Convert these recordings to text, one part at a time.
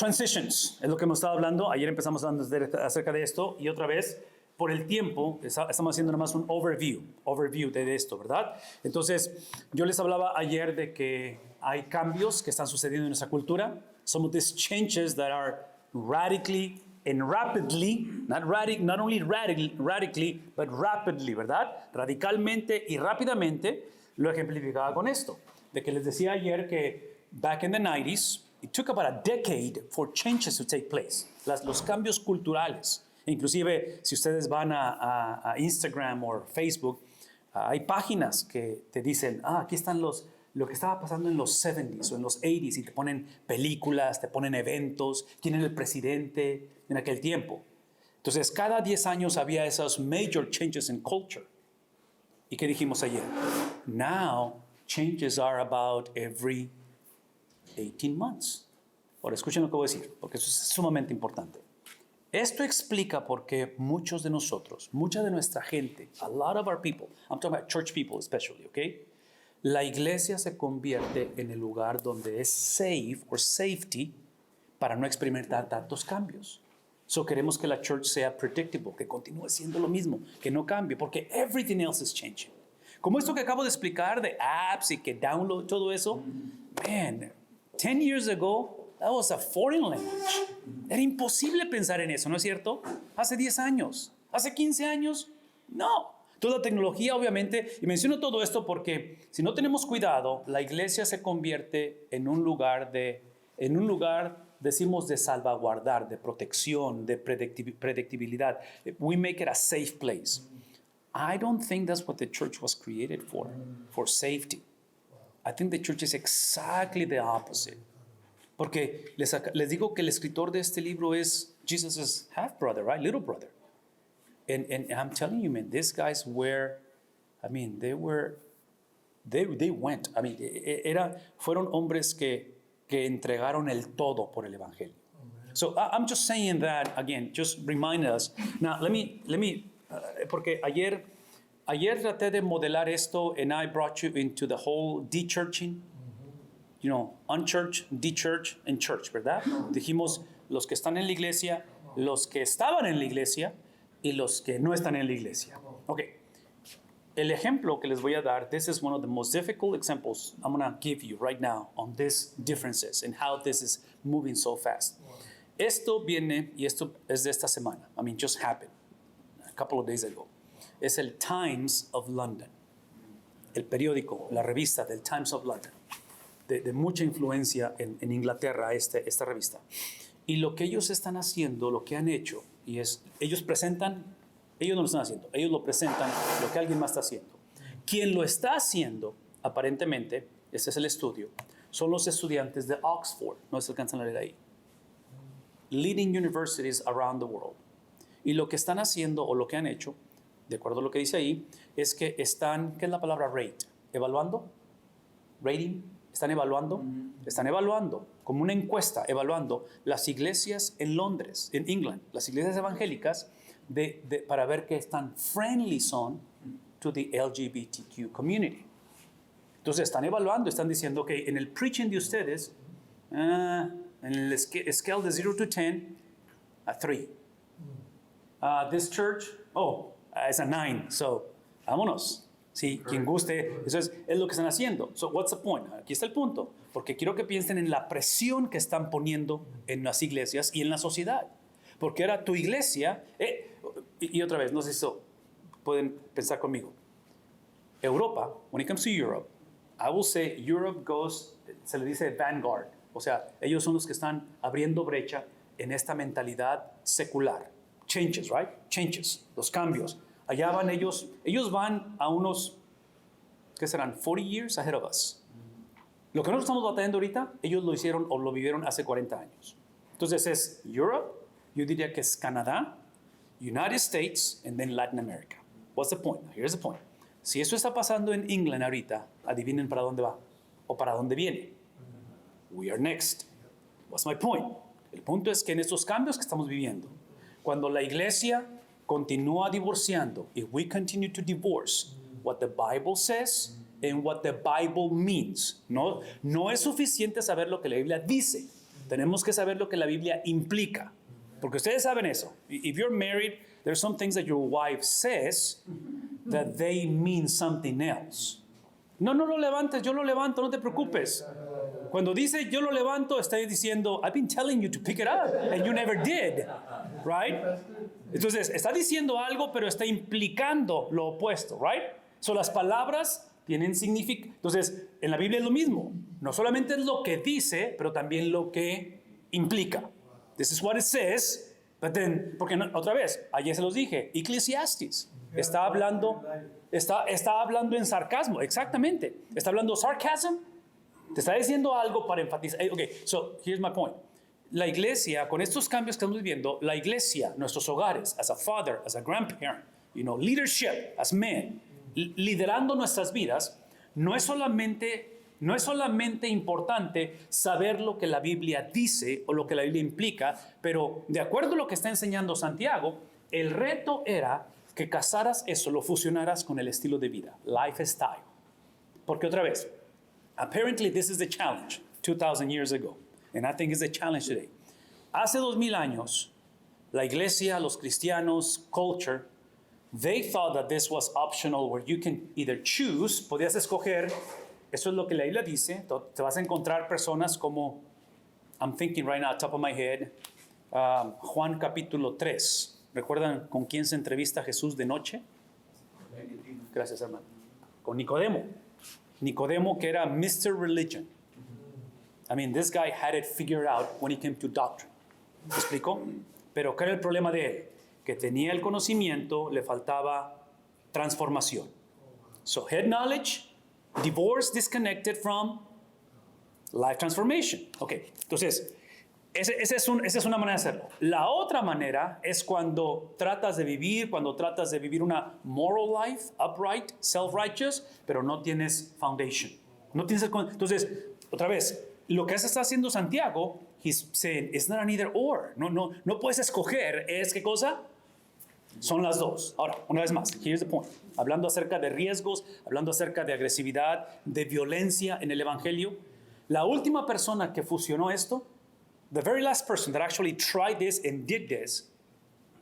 Transitions, es lo que hemos estado hablando. Ayer empezamos hablando acerca de esto y otra vez, por el tiempo, estamos haciendo nada más un overview de esto, ¿verdad? Entonces, yo les hablaba ayer de que hay cambios que están sucediendo en nuestra cultura. Some of these changes that are radically and rapidly, not only radically, but rapidly, ¿verdad? Radicalmente y rápidamente, lo ejemplificaba con esto, de que les decía ayer que back in the 90s, it took about a decade for changes to take place, los cambios culturales. Inclusive, si ustedes van a Instagram o Facebook, hay páginas que te dicen, aquí están lo que estaba pasando en los 70s o en los 80s, y te ponen películas, te ponen eventos, quién era el presidente en aquel tiempo. Entonces, cada 10 años había esos major changes in culture. ¿Y qué dijimos ayer? Now, changes are about every 18 months. Ahora, escuchen lo que voy a decir, porque eso es sumamente importante. Esto explica por qué muchos de nosotros, mucha de nuestra gente, a lot of our people, I'm talking about church people especially, okay? La iglesia se convierte en el lugar donde es safe or safety para no experimentar tantos cambios. So queremos que la church sea predictable, que continúe siendo lo mismo, que no cambie, porque everything else is changing. Como esto que acabo de explicar de apps y que download, todo eso, man, 10 years ago, that was a foreign language. Era imposible pensar en eso, ¿no es cierto? Hace 10 años, hace 15 años, no. Toda tecnología, obviamente, y menciono todo esto porque si no tenemos cuidado, la iglesia se convierte en un lugar, decimos, de salvaguardar, de protección, de predictibilidad. We make it a safe place. I don't think that's what the church was created for safety. I think the church is exactly the opposite. Porque les digo que el escritor de este libro es Jesus' half-brother, right? Little brother. And I'm telling you, man, these guys were, I mean, they went. I mean, fueron hombres que entregaron el todo por el evangelio. So I'm just saying that, again, just remind us. Now, let me porque ayer traté de modelar esto and I brought you into the whole de-churching. You know, unchurch, de-church, and church, ¿verdad? Dijimos los que están en la iglesia, los que estaban en la iglesia y los que no están en la iglesia. Ok. El ejemplo que les voy a dar, this is one of the most difficult examples I'm going to give you right now on these differences and how this is moving so fast. Esto viene, y esto es de esta semana. I mean, just happened a couple of days ago. Es el Times of London. El periódico, la revista del Times of London. De mucha influencia en Inglaterra, esta revista. Y lo que ellos están haciendo, lo que han hecho, y es, ellos no lo están haciendo, ellos lo presentan lo que alguien más está haciendo. Quien lo está haciendo, aparentemente, este es el estudio, son los estudiantes de Oxford, no se alcanzan a leer ahí. Leading universities around the world. Y lo que están haciendo, o lo que han hecho, de acuerdo a lo que dice ahí, es que están, ¿qué es la palabra rate? ¿Evaluando? ¿Rating? Están evaluando como una encuesta, evaluando las iglesias en Londres, en England, las iglesias evangélicas, para ver qué tan friendly son to the LGBTQ community. Entonces están evaluando, están diciendo que en el preaching de ustedes, en el scale de 0 to 10, a 3. This church, it's a 9, so vámonos. Sí, quien guste, eso es lo que están haciendo. So, what's the point? Aquí está el punto. Porque quiero que piensen en la presión que están poniendo en las iglesias y en la sociedad. Porque ahora tu iglesia, y otra vez, no sé si pueden pensar conmigo. Europa, when it comes to Europe, I will say Europe se le dice vanguard. O sea, ellos son los que están abriendo brecha en esta mentalidad secular. Changes, right? Changes, los cambios. Allá van ellos van a unos, ¿qué serán? 40 years ahead of us. Lo que nosotros estamos batallando ahorita, ellos lo hicieron o lo vivieron hace 40 años. Entonces es Europe, yo diría que es Canadá, United States, and then Latin America. What's the point? Here's the point. Si eso está pasando en England ahorita, adivinen para dónde va o para dónde viene. We are next. What's my point? El punto es que en estos cambios que estamos viviendo, cuando la iglesia continúa divorciando, if we continue to divorce what the Bible says and what the Bible means, no es suficiente saber lo que la Biblia dice. Tenemos que saber lo que la Biblia implica. Porque ustedes saben eso. If you're married, there's some things that your wife says that they mean something else. No, no lo levantes, yo lo levanto, no te preocupes. Cuando dice yo lo levanto, está diciendo, I've been telling you to pick it up, and you never did. Right? Entonces, está diciendo algo, pero está implicando lo opuesto. Right? So, las palabras tienen significado. Entonces, en la Biblia es lo mismo. No solamente es lo que dice, pero también lo que implica. This is what it says, but then, porque no, otra vez, ayer se los dije, Ecclesiastes está hablando en sarcasmo, exactamente. Está hablando sarcasm, te está diciendo algo para enfatizar. Okay, so here's my point. La iglesia, con estos cambios que estamos viviendo, la iglesia, nuestros hogares, as a father, as a grandparent, leadership, as men, liderando nuestras vidas, no es solamente importante saber lo que la Biblia dice o lo que la Biblia implica, pero de acuerdo a lo que está enseñando Santiago, el reto era que casaras eso, lo fusionaras con el estilo de vida, lifestyle. Porque otra vez, apparently this is the challenge 2,000 years ago, and I think it's the challenge today. Hace 2,000 años, la iglesia, los cristianos, culture, they thought that this was optional, where you can either choose, podías escoger. Eso es lo que la Biblia dice. Te vas a encontrar personas como, I'm thinking right now, top of my head, Juan capítulo 3. ¿Recuerdan con quién se entrevista Jesús de noche? Gracias, hermano. Con Nicodemo. Nicodemo, que era Mr. Religion. I mean, this guy had it figured out when he came to doctrine. ¿Me explicó? Pero ¿qué era el problema de él? Que tenía el conocimiento, le faltaba transformación. So, head knowledge, divorce disconnected from life transformation. Ok, entonces, esa es una manera de hacerlo. La otra manera es cuando tratas de vivir una moral life, upright, self-righteous, pero no tienes foundation. Entonces, otra vez, lo que está haciendo Santiago, he's saying, it's not an either or. No puedes escoger. ¿Es qué cosa? Son las dos. Ahora, una vez más, here's the point. Hablando acerca de riesgos, hablando acerca de agresividad, de violencia en el Evangelio. La última persona que fusionó esto, the very last person that actually tried this and did this,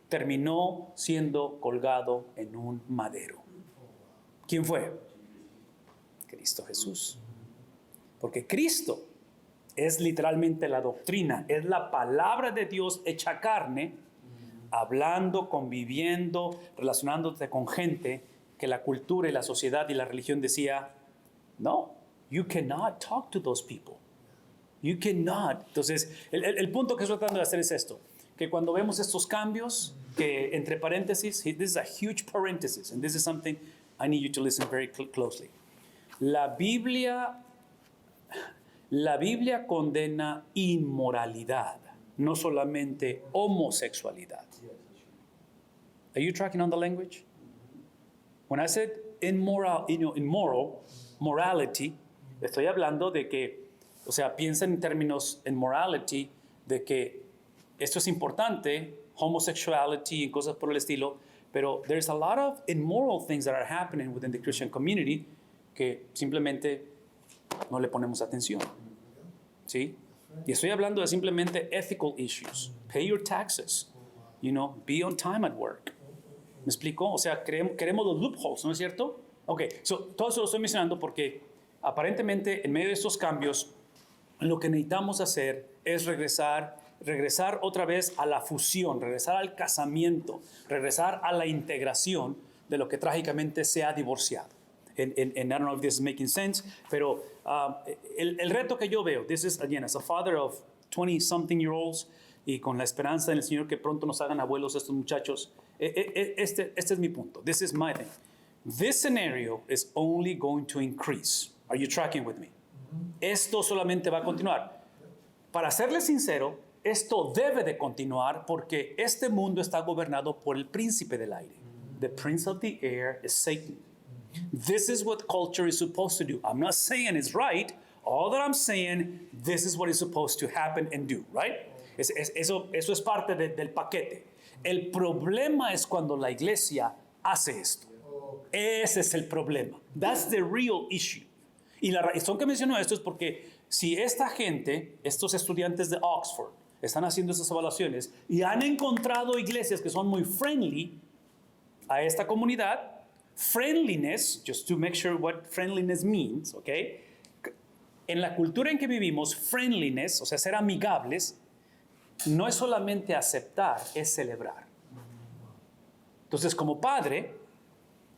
terminó siendo colgado en un madero. ¿Quién fue? Cristo Jesús. Porque Cristo es literalmente la doctrina, es la palabra de Dios hecha carne, hablando, conviviendo, relacionándote con gente que la cultura y la sociedad y la religión decía, no, you cannot talk to those people. You cannot. Entonces, el punto que estoy tratando de hacer es esto, que cuando vemos estos cambios, que entre paréntesis, this is a huge parenthesis, and this is something I need you to listen very closely. La Biblia condena inmoralidad, no solamente homosexualidad. Are you tracking on the language? When I said morality, estoy hablando de que, o sea, piensa en términos en morality, de que esto es importante, homosexuality y cosas por el estilo, pero there's a lot of immoral things that are happening within the Christian community que simplemente no le ponemos atención. ¿Sí? Y estoy hablando de simplemente ethical issues. Pay your taxes. Be on time at work. ¿Me explico? O sea, queremos los loopholes, ¿no es cierto? Ok, todo eso lo estoy mencionando porque aparentemente en medio de estos cambios lo que necesitamos hacer es regresar otra vez a la fusión, regresar al casamiento, regresar a la integración de lo que trágicamente se ha divorciado. And I don't know if this is making sense, pero el reto que yo veo, this is, again, as a father of 20-something-year-olds, y con la esperanza en el Señor que pronto nos hagan abuelos estos muchachos, este es mi punto. This is my thing. This scenario is only going to increase. Are you tracking with me? Esto solamente va a continuar. Para serles sincero, esto debe de continuar porque este mundo está gobernado por el príncipe del aire. The prince of the air is Satan. This is what culture is supposed to do. I'm not saying it's right. All that I'm saying, this is what is supposed to happen and do, right? Eso es parte del paquete. El problema es cuando la iglesia hace esto. Ese es el problema. That's the real issue. Y la razón que menciono esto es porque si esta gente, estos estudiantes de Oxford, están haciendo esas evaluaciones y han encontrado iglesias que son muy friendly a esta comunidad, friendliness, just to make sure what friendliness means, ¿ok? En la cultura en que vivimos, friendliness, o sea, ser amigables, no es solamente aceptar, es celebrar. Entonces, como padre,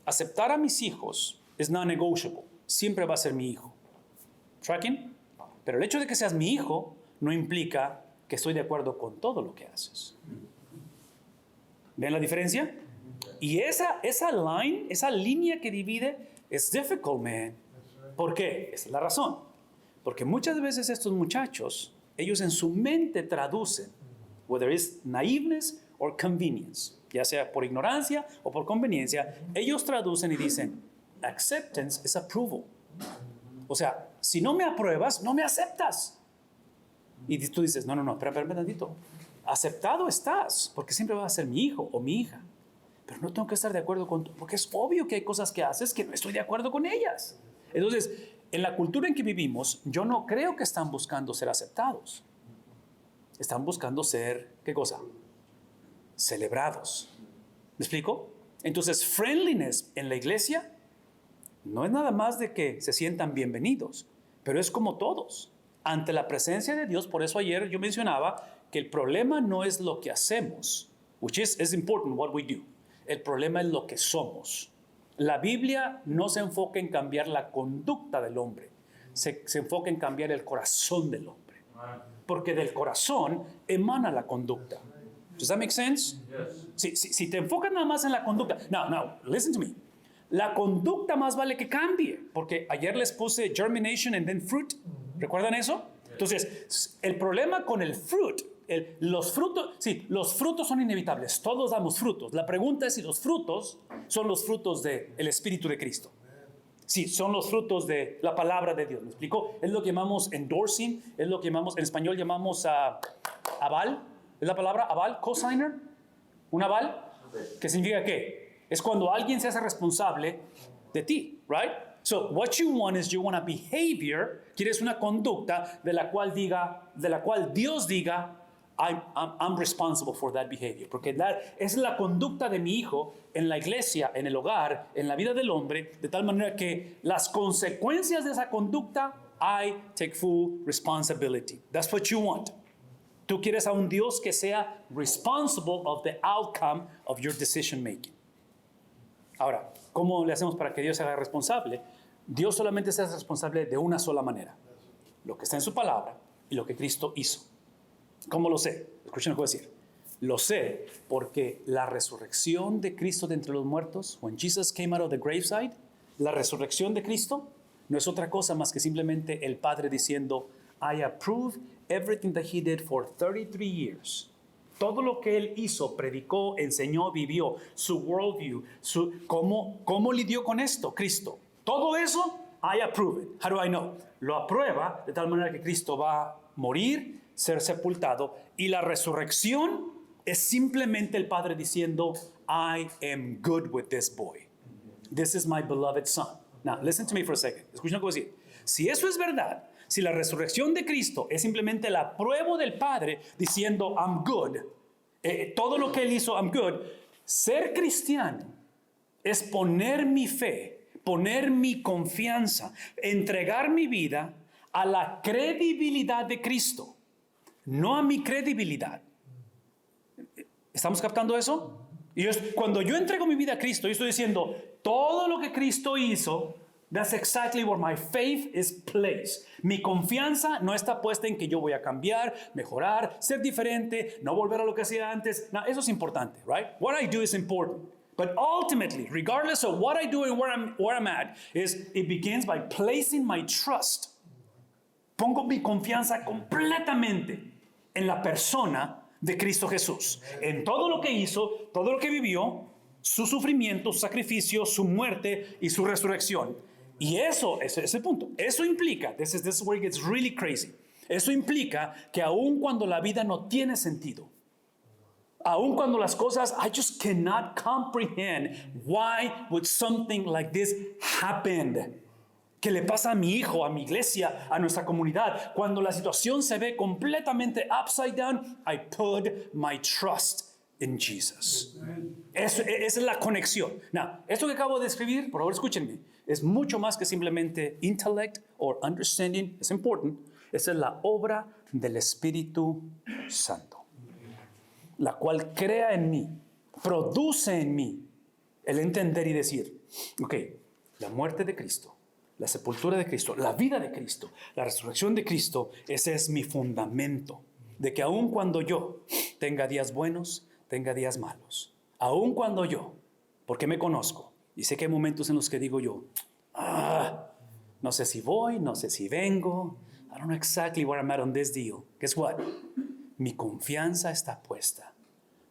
aceptar a mis hijos es non-negotiable. Siempre va a ser mi hijo. ¿Tracking? Pero el hecho de que seas mi hijo no implica que estoy de acuerdo con todo lo que haces. ¿Ven la diferencia? Y esa line, esa línea que divide, es difficult, man. ¿Por qué? Esa es la razón. Porque muchas veces estos muchachos, ellos en su mente traducen, whether it's naiveness or convenience, ya sea por ignorancia o por conveniencia, ellos traducen y dicen, acceptance is approval. O sea, si no me apruebas, no me aceptas. Y tú dices, no, espera un tantito. Aceptado estás, porque siempre vas a ser mi hijo o mi hija. Pero no tengo que estar de acuerdo con tú, porque es obvio que hay cosas que haces que no estoy de acuerdo con ellas. Entonces, en la cultura en que vivimos, yo no creo que están buscando ser aceptados. Están buscando ser, ¿qué cosa? Celebrados. ¿Me explico? Entonces, friendliness en la iglesia no es nada más de que se sientan bienvenidos, pero es como todos. Ante la presencia de Dios, por eso ayer yo mencionaba que el problema no es lo que hacemos, which is important what we do. El problema es lo que somos. La Biblia no se enfoca en cambiar la conducta del hombre, se enfoca en cambiar el corazón del hombre. Porque del corazón emana la conducta. Does that make sense? Si te enfocas nada más en la conducta. Now, listen to me. La conducta más vale que cambie. Porque ayer les puse germination and then fruit. ¿Recuerdan eso? Entonces, el problema con el fruit, los frutos son inevitables. Todos damos frutos. La pregunta es si los frutos son los frutos del Espíritu de Cristo. Sí, son los frutos de la palabra de Dios. ¿Me explico? Es lo que llamamos endorsing, es lo que llamamos, en español llamamos aval. ¿Es la palabra aval? Cosigner. ¿Un aval? ¿Qué significa qué? Es cuando alguien se hace responsable de ti, right? So, what you want is you want a behavior, quieres una conducta de la cual Dios diga, I'm responsible for that behavior. Porque es la conducta de mi hijo en la iglesia, en el hogar, en la vida del hombre, de tal manera que las consecuencias de esa conducta, I take full responsibility. That's what you want. Tú quieres a un Dios que sea responsible of the outcome of your decision making. Ahora, ¿cómo le hacemos para que Dios se haga responsable? Dios solamente se hace responsable de una sola manera. Lo que está en su palabra y lo que Cristo hizo. ¿Cómo lo sé? Escuchen lo que voy a decir. Lo sé porque la resurrección de Cristo de entre los muertos, when Jesus came out of the graveside, la resurrección de Cristo no es otra cosa más que simplemente el Padre diciendo, I approve everything that he did for 33 years. Todo lo que él hizo, predicó, enseñó, vivió, su worldview, cómo lidió con esto, Cristo. Todo eso, I approve it. How do I know? Lo aprueba de tal manera que Cristo va a morir, ser sepultado, y la resurrección es simplemente el Padre diciendo, I am good with this boy. This is my beloved son. Now, listen to me for a second. Escuchen lo que voy a decir. Si eso es verdad, si la resurrección de Cristo es simplemente el apruebo del Padre diciendo, I'm good, todo lo que Él hizo, I'm good, ser cristiano es poner mi fe, poner mi confianza, entregar mi vida a la credibilidad de Cristo, no a mi credibilidad. ¿Estamos captando eso? Y cuando yo entrego mi vida a Cristo, yo estoy diciendo, todo lo que Cristo hizo, that's exactly where my faith is placed. Mi confianza no está puesta en que yo voy a cambiar, mejorar, ser diferente, no volver a lo que hacía antes. No, eso es importante, right? What I do is important. But ultimately, regardless of what I do and where I'm at, it begins by placing my trust. Pongo mi confianza completamente en la persona de Cristo Jesús. En todo lo que hizo, todo lo que vivió, su sufrimiento, su sacrificio, su muerte y su resurrección. Y eso es el punto. Eso implica, this is where it gets really crazy. Eso implica que aun cuando la vida no tiene sentido, aun cuando las cosas, I just cannot comprehend why would something like this happen. que le pasa a mi hijo, a mi iglesia, a nuestra comunidad. Cuando la situación se ve completamente upside down, I put my trust in Jesus. Esa es la conexión. Now, esto que acabo de escribir, por favor escúchenme, es mucho más que simplemente intellect or understanding. Es important. Esa es la obra del Espíritu Santo, la cual crea en mí, produce en mí el entender y decir, ok, la muerte de Cristo, la sepultura de Cristo, la vida de Cristo, la resurrección de Cristo, ese es mi fundamento. De que aun cuando yo tenga días buenos, tenga días malos, aun cuando yo, porque me conozco, y sé que hay momentos en los que digo yo, no sé si voy, no sé si vengo, I don't know exactly where I'm at on this deal. Guess what? Mi confianza está puesta.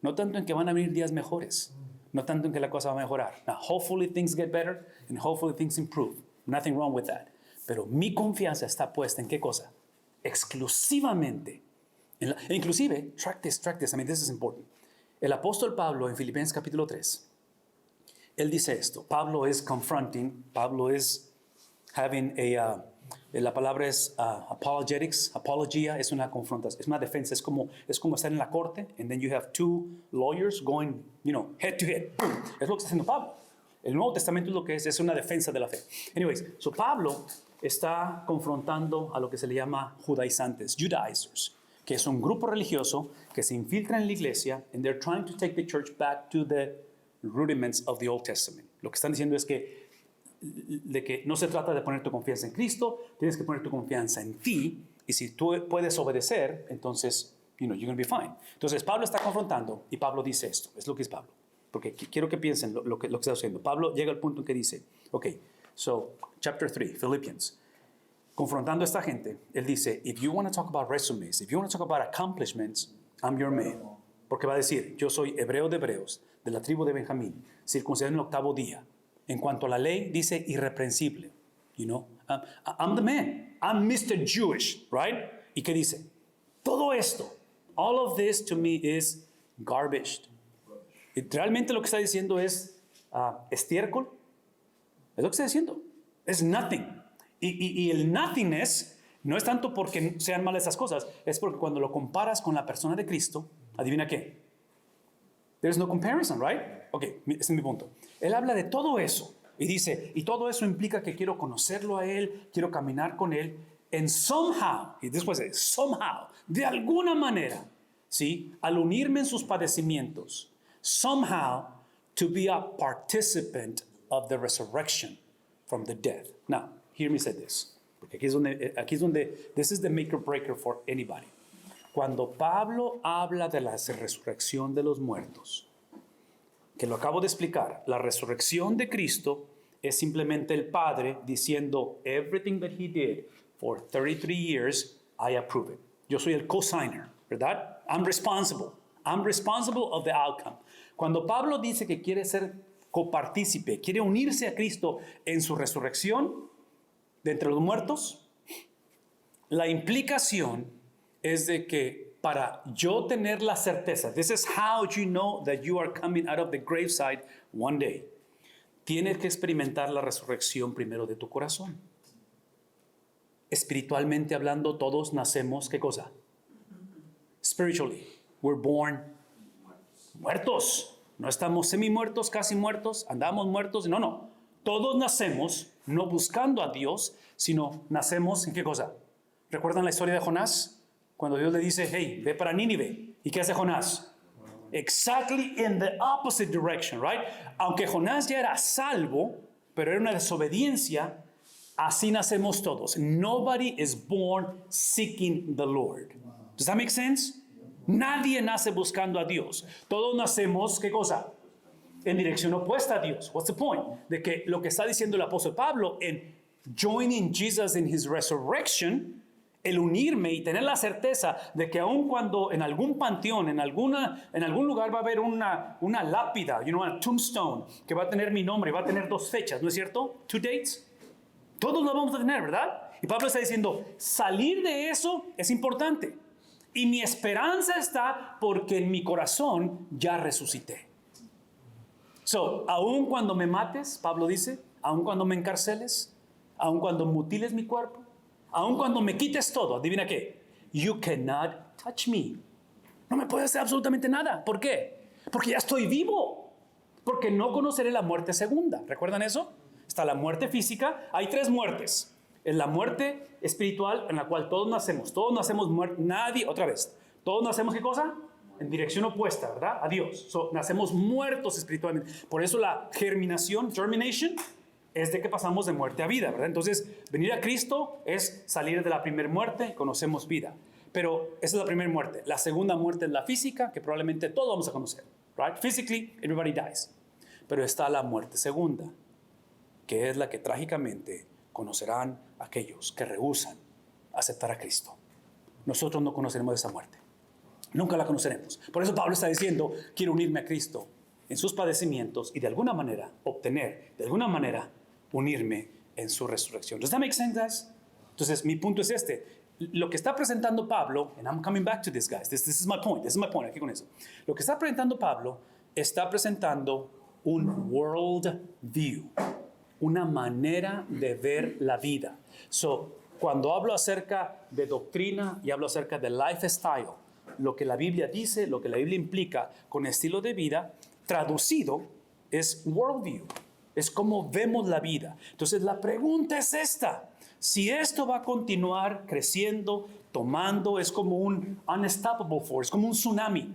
No tanto en que van a venir días mejores, no tanto en que la cosa va a mejorar. Now, hopefully things get better and hopefully things improve. Nothing wrong with that. Pero mi confianza está puesta en qué cosa? Exclusivamente. Inclusive, track this. I mean, this is important. El apóstol Pablo en Filipenses capítulo 3, él dice esto. Pablo es confronting, Pablo es having la palabra es apologetics, apología, es una confrontación, es una defensa, es como estar en la corte, and then you have two lawyers going, head to head. Es lo que está haciendo Pablo. El Nuevo Testamento es lo que es una defensa de la fe. Anyways, so Pablo está confrontando a lo que se le llama judaizantes, Judaizers, que es un grupo religioso que se infiltra en la iglesia and they're trying to take the church back to the rudiments of the Old Testament. Lo que están diciendo es que no se trata de poner tu confianza en Cristo, tienes que poner tu confianza en ti, y si tú puedes obedecer, entonces, you're going to be fine. Entonces, Pablo está confrontando, y Pablo dice esto, es lo que es Pablo, porque quiero que piensen lo que está haciendo. Pablo llega al punto en que dice, so, chapter 3, Philippians, confrontando a esta gente, él dice, if you want to talk about resumes, if you want to talk about accomplishments, I'm your man. Porque va a decir, yo soy hebreo de hebreos, de la tribu de Benjamín, circuncidado en el 8º día. En cuanto a la ley, dice irreprensible. I'm the man. I'm Mr. Jewish, right? ¿Y qué dice? Todo esto, all of this to me is garbage. Y realmente lo que está diciendo es estiércol. Es lo que está diciendo. Es nothing. Y el nothingness no es tanto porque sean malas esas cosas, es porque cuando lo comparas con la persona de Cristo, adivina qué. There's no comparison, right? Ese es mi punto. Él habla de todo eso y dice, y todo eso implica que quiero conocerlo a Él, quiero caminar con Él, and somehow, y después de somehow, de alguna manera, ¿sí? Al unirme en sus padecimientos, somehow, to be a participant of the resurrection from the dead. Now, hear me say this, porque aquí es donde, this is the make or breaker for anybody. Cuando Pablo habla de la resurrección de los muertos, que lo acabo de explicar, la resurrección de Cristo es simplemente el Padre diciendo, everything that He did for 33 years, I approve it. Yo soy el co-signer, ¿verdad? I'm responsible of the outcome. Cuando Pablo dice que quiere ser copartícipe, quiere unirse a Cristo en su resurrección de entre los muertos, la implicación es de que para yo tener la certeza, this is how you know that you are coming out of the graveside one day, tienes que experimentar la resurrección primero de tu corazón. Espiritualmente hablando, todos nacemos, ¿qué cosa? Spiritually, we're born muertos. No estamos semi-muertos, casi muertos, andamos muertos. No. Todos nacemos no buscando a Dios, sino nacemos ¿en qué cosa? ¿Recuerdan la historia de Jonás? Cuando Dios le dice, hey, ve para Nínive. ¿Y qué hace Jonás? Exactly in the opposite direction, right? Aunque Jonás ya era salvo, pero era una desobediencia, así nacemos todos. Nobody is born seeking the Lord. Does that make sense? Nadie nace buscando a Dios. Todos nacemos, ¿qué cosa? En dirección opuesta a Dios. What's the point? De que lo que está diciendo el apóstol Pablo en joining Jesus in his resurrection, el unirme y tener la certeza de que aun cuando en algún panteón, en algún lugar va a haber una lápida, una tombstone, que va a tener mi nombre, va a tener 2 fechas, ¿no es cierto? 2 dates. Todos lo vamos a tener, ¿verdad? Y Pablo está diciendo, salir de eso es importante. Y mi esperanza está porque en mi corazón ya resucité. So, aun cuando me mates, Pablo dice, aun cuando me encarceles, Aun cuando mutiles mi cuerpo, aun cuando me quites todo, adivina qué, you cannot touch me. No me puedes hacer absolutamente nada. ¿Por qué? Porque ya estoy vivo. Porque no conoceré la muerte segunda. ¿Recuerdan eso? Está la muerte física. Hay 3 muertes. Es la muerte espiritual en la cual todos nacemos. Todos nacemos muertos. Nadie, otra vez, todos nacemos ¿qué cosa? En dirección opuesta, ¿verdad? A Dios. Nacemos muertos espiritualmente. Por eso la germination, es de que pasamos de muerte a vida, ¿verdad? Entonces, venir a Cristo es salir de la primera muerte, conocemos vida. Pero esa es la primera muerte. La segunda muerte es la física, que probablemente todos vamos a conocer, right? Physically, everybody dies. Pero está la muerte segunda, que es la que trágicamente conocerán aquellos que rehúsan aceptar a Cristo. Nosotros no conoceremos esa muerte. Nunca la conoceremos. Por eso Pablo está diciendo, quiero unirme a Cristo en sus padecimientos y de alguna manera obtener, de alguna manera unirme en su resurrección. Does that make sense, guys? Entonces, mi punto es este. Lo que está presentando Pablo, and I'm coming back to this, guys. This is my point. Aquí con eso. Lo que está presentando Pablo, está presentando un world view, una manera de ver la vida. Cuando hablo acerca de doctrina y hablo acerca de lifestyle, lo que la Biblia dice, lo que la Biblia implica con estilo de vida, traducido es worldview, es como vemos la vida. Entonces la pregunta es esta: si esto va a continuar creciendo, tomando, es como un unstoppable force, como un tsunami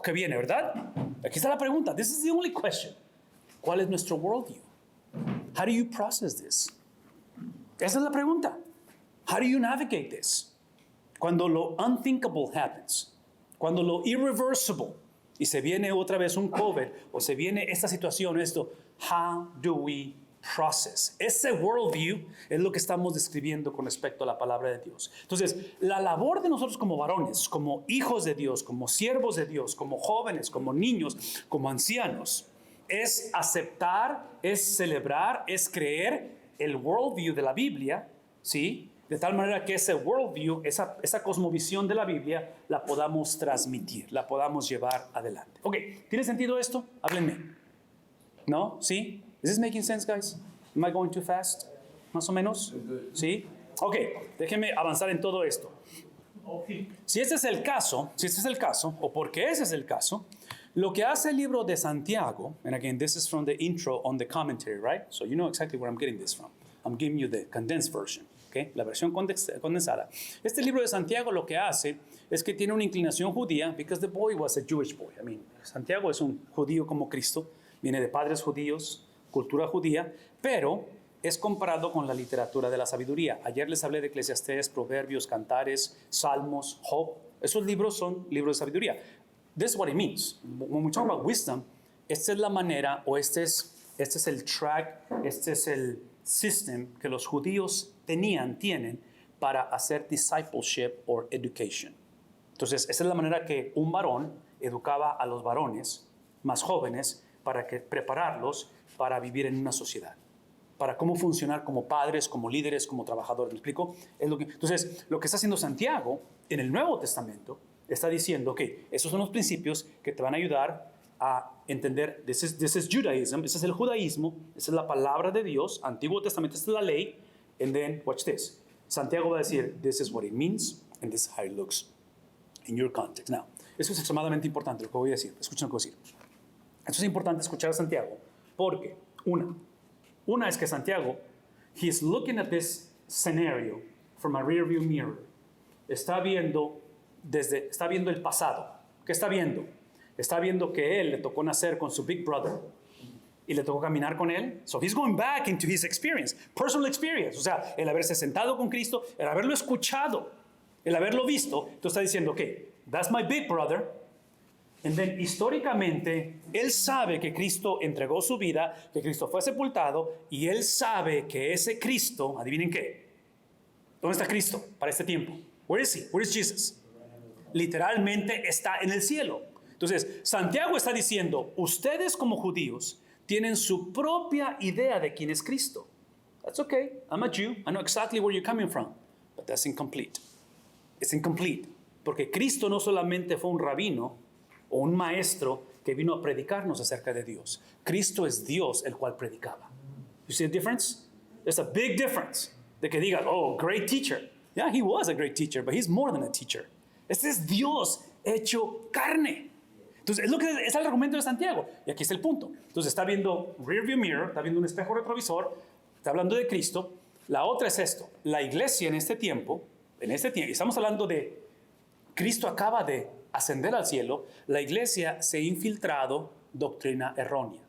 que viene, ¿verdad? Aquí está la pregunta. This is the only question. ¿Cuál es nuestro worldview? How do you process this? Esa es la pregunta. How do you navigate this? Cuando lo unthinkable happens, cuando lo irreversible, y se viene otra vez un COVID, o se viene esta situación, esto, how do we process? Ese worldview es lo que estamos describiendo con respecto a la palabra de Dios. Entonces, la labor de nosotros como varones, como hijos de Dios, como siervos de Dios, como jóvenes, como niños, como ancianos, es aceptar, es celebrar, es creer el worldview de la Biblia, ¿sí? De tal manera que ese worldview, esa cosmovisión de la Biblia, la podamos transmitir, la podamos llevar adelante. Ok, ¿tiene sentido esto? Háblenme. ¿No? ¿Sí? Is this making sense, guys? Am I going too fast? ¿Más o menos? ¿Sí? Ok, déjenme avanzar en todo esto. Si este es el caso, o porque ese es el caso, lo que hace el libro de Santiago, and again, this is from the intro on the commentary, right? So you know exactly where I'm getting this from. I'm giving you the condensed version, okay? La versión condensada. Este libro de Santiago lo que hace es que tiene una inclinación judía, because the boy was a Jewish boy. I mean, Santiago es un judío como Cristo, viene de padres judíos, cultura judía, pero es comparado con la literatura de la sabiduría. Ayer les hablé de Eclesiastés, Proverbios, Cantares, Salmos, Job. Esos libros son libros de sabiduría. This is what it means. When we talk about wisdom, esta es la manera, o este es el track, este es el system que los judíos tienen para hacer discipleship or education. Entonces, esa es la manera que un varón educaba a los varones más jóvenes para prepararlos para vivir en una sociedad, para cómo funcionar como padres, como líderes, como trabajadores. ¿Me explico? Entonces, lo que está haciendo Santiago en el Nuevo Testamento está diciendo que esos son los principios que te van a ayudar a entender, this is Judaism, ese es el judaísmo, esa es la palabra de Dios, Antiguo Testamento, esta es la ley, and then, watch this. Santiago va a decir, this is what it means, and this is how it looks in your context. Now, eso es extremadamente importante lo que voy a decir, escuchen lo que voy a decir. Esto es importante escuchar a Santiago, porque, una es que Santiago, he is looking at this scenario from a rear view mirror. Está viendo el pasado. ¿Qué está viendo? Está viendo que él le tocó nacer con su big brother y le tocó caminar con él. So he's going back into his experience, personal experience. O sea, el haberse sentado con Cristo, el haberlo escuchado, el haberlo visto. Entonces está diciendo, okay, that's my big brother. And then, históricamente, él sabe que Cristo entregó su vida, que Cristo fue sepultado, y él sabe que ese Cristo, adivinen qué, ¿dónde está Cristo para este tiempo? Where is he? Where is Jesus? Literalmente está en el cielo. Entonces, Santiago está diciendo, ustedes como judíos tienen su propia idea de quién es Cristo. That's okay. I'm a Jew. I know exactly where you're coming from. But that's incomplete. It's incomplete. Porque Cristo no solamente fue un rabino o un maestro que vino a predicarnos acerca de Dios. Cristo es Dios el cual predicaba. You see the difference? There's a big difference. De que digas, oh, great teacher. Yeah, he was a great teacher, but he's more than a teacher. Este es Dios hecho carne. Entonces, es el argumento de Santiago. Y aquí está el punto. Entonces, está viendo rearview mirror, está viendo un espejo retrovisor, está hablando de Cristo. La otra es esto. La iglesia en este tiempo, estamos hablando de Cristo acaba de ascender al cielo, la iglesia se ha infiltrado doctrina errónea.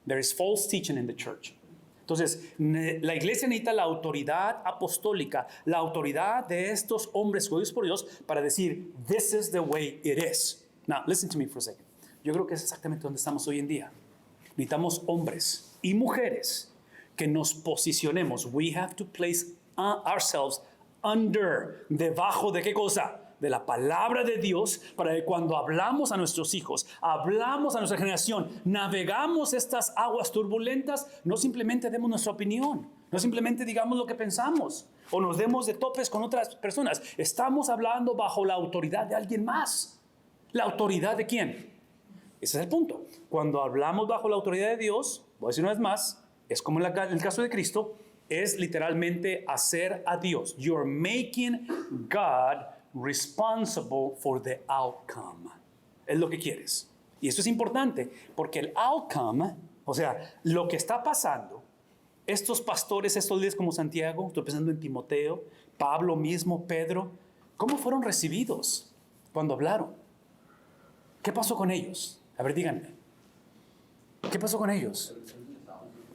There is false teaching in the church. Entonces, la iglesia necesita la autoridad apostólica, la autoridad de estos hombres escogidos por Dios para decir, this is the way it is. Now, listen to me for a second. Yo creo que es exactamente donde estamos hoy en día. Necesitamos hombres y mujeres que nos posicionemos. We have to place ourselves under, debajo de qué cosa? De la palabra de Dios, para que cuando hablamos a nuestros hijos, hablamos a nuestra generación, navegamos estas aguas turbulentas, no simplemente demos nuestra opinión, no simplemente digamos lo que pensamos o nos demos de topes con otras personas. Estamos hablando bajo la autoridad de alguien más. ¿La autoridad de quién? Ese es el punto. Cuando hablamos bajo la autoridad de Dios, voy a decir una vez más, es como en el caso de Cristo, es literalmente hacer a Dios. You're making God responsible for the outcome. Es lo que quieres. Y eso es importante, porque el outcome, o sea, lo que está pasando, estos pastores, estos líderes como Santiago, estoy pensando en Timoteo, Pablo mismo, Pedro, ¿cómo fueron recibidos cuando hablaron? ¿Qué pasó con ellos? A ver, díganme. ¿Qué pasó con ellos?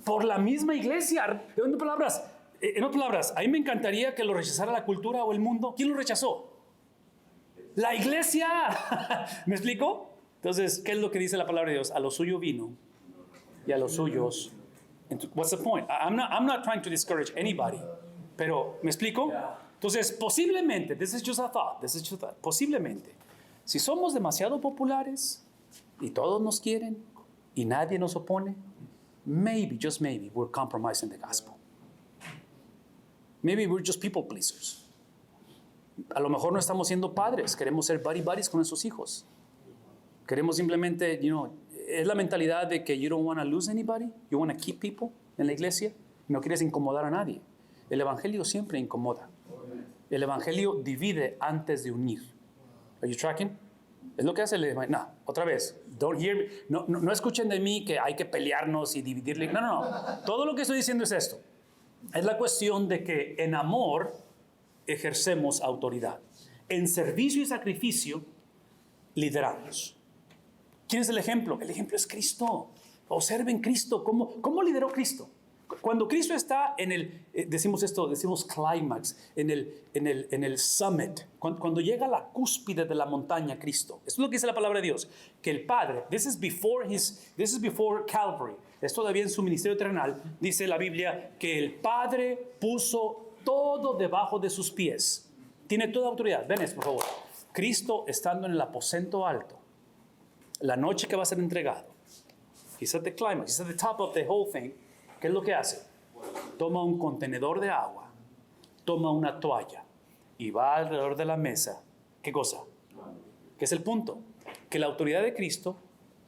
Por la misma iglesia. En otras palabras, a mí me encantaría que lo rechazara la cultura o el mundo. ¿Quién lo rechazó? La iglesia. ¿Me explico? Entonces, ¿qué es lo que dice la palabra de Dios? A lo suyo vino y a los suyos. What's the point? I'm not trying to discourage anybody. Pero, ¿me explico? Entonces, posiblemente, this is just a thought, posiblemente, si somos demasiado populares y todos nos quieren y nadie nos opone, maybe, just maybe, we're compromising the gospel. Maybe we're just people pleasers. A lo mejor no estamos siendo padres, queremos ser buddies con nuestros hijos. Queremos simplemente, es la mentalidad de que you don't want to lose anybody, you want to keep people en la iglesia, no quieres incomodar a nadie. El evangelio siempre incomoda. El evangelio divide antes de unir. Are you tracking? Es lo que hace el evangelio. No, otra vez, don't hear me. No escuchen de mí que hay que pelearnos y dividirle. No. Todo lo que estoy diciendo es esto. Es la cuestión de que en amor ejercemos autoridad. En servicio y sacrificio lideramos. ¿Quién es el ejemplo? El ejemplo es Cristo. Observen Cristo. ¿Cómo lideró Cristo? Cuando Cristo está en el, decimos clímax, en el summit, cuando llega a la cúspide de la montaña Cristo. Esto es lo que dice la palabra de Dios, que el Padre, this is before Calvary, es todavía en su ministerio terrenal, dice la Biblia que el Padre puso todo debajo de sus pies. Tiene toda autoridad. Ven esto, por favor. Cristo estando en el aposento alto, la noche que va a ser entregado, he's at the climax, he's at the top of the whole thing. ¿Qué es lo que hace? Toma un contenedor de agua, toma una toalla y va alrededor de la mesa. ¿Qué cosa? ¿Qué es el punto? Que la autoridad de Cristo,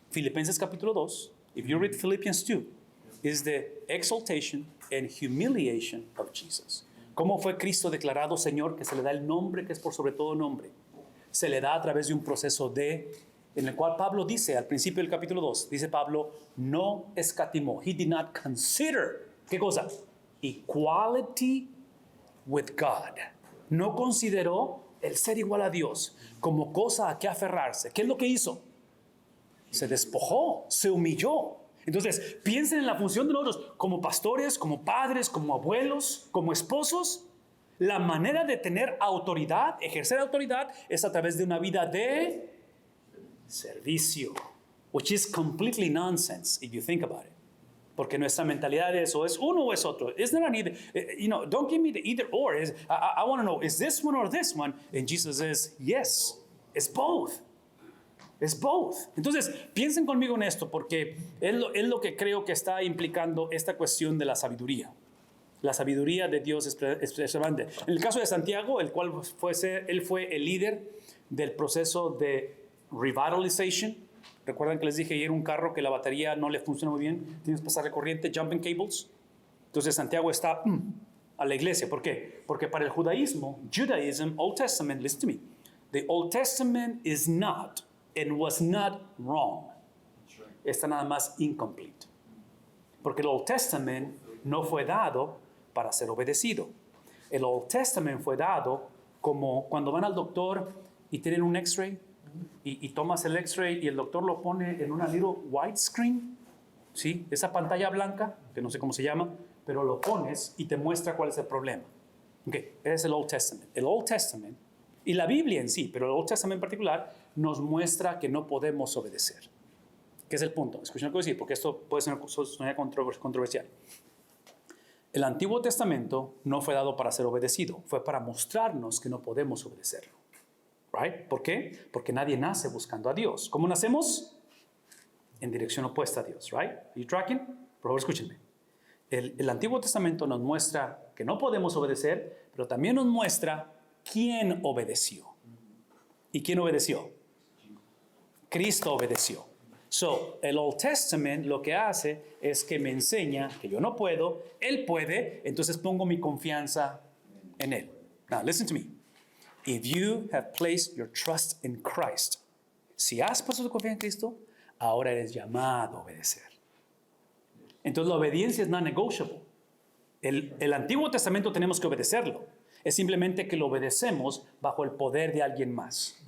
Filipenses capítulo 2, if you read Philippians 2, is the exaltation and humiliation of Jesus. ¿Cómo fue Cristo declarado Señor? Que se le da el nombre que es por sobre todo nombre. Se le da a través de un proceso en el cual Pablo dice, al principio del capítulo 2, dice Pablo, no escatimó. He did not consider, ¿qué cosa? Equality with God. No consideró el ser igual a Dios como cosa a que aferrarse. ¿Qué es lo que hizo? Se despojó, se humilló. Entonces, piensen en la función de nosotros como pastores, como padres, como abuelos, como esposos. La manera de tener autoridad, ejercer autoridad, es a través de una vida de servicio, which is completely nonsense if you think about it. Porque nuestra mentalidad es o es uno o es otro. It's not an either. Don't give me the either or. I want to know, is this one or this one? And Jesus says, yes, it's both. It's both. Entonces, piensen conmigo en esto, porque es lo que creo que está implicando esta cuestión de la sabiduría. La sabiduría de Dios es extravagante. En el caso de Santiago, él fue el líder del proceso de revitalization. Recuerdan que les dije ayer un carro que la batería no le funciona muy bien, tienes que pasarle corriente, jumping cables. Entonces Santiago está a la iglesia. ¿Por qué? Porque para el judaísmo, Judaism, Old Testament, listen to me, the Old Testament is not and was not wrong. Está nada más incomplete. Porque el Old Testament no fue dado para ser obedecido. El Old Testament fue dado como cuando van al doctor y tienen un X-ray y tomas el X-ray y el doctor lo pone en una little widescreen, ¿sí? Esa pantalla blanca, que no sé cómo se llama, pero lo pones y te muestra cuál es el problema. Okay, ese es el Old Testament. El Old Testament, y la Biblia en sí, pero el Old Testament en particular, nos muestra que no podemos obedecer. ¿Qué es el punto? Escuchen lo que voy a decir, porque esto puede ser controversial. El Antiguo Testamento no fue dado para ser obedecido, fue para mostrarnos que no podemos obedecerlo. Right? ¿Por qué? Porque nadie nace buscando a Dios. ¿Cómo nacemos? En dirección opuesta a Dios. Right? Are you tracking? Por favor, escúchenme. El Antiguo Testamento nos muestra que no podemos obedecer, pero también nos muestra quién obedeció. ¿Y quién obedeció? Cristo obedeció. So, el Old Testament lo que hace es que me enseña que yo no puedo, Él puede, entonces pongo mi confianza en Él. Now, listen to me. If you have placed your trust in Christ, si has puesto tu confianza en Cristo, ahora eres llamado a obedecer. Entonces la obediencia es non-negotiable. El Antiguo Testamento tenemos que obedecerlo. Es simplemente que lo obedecemos bajo el poder de alguien más.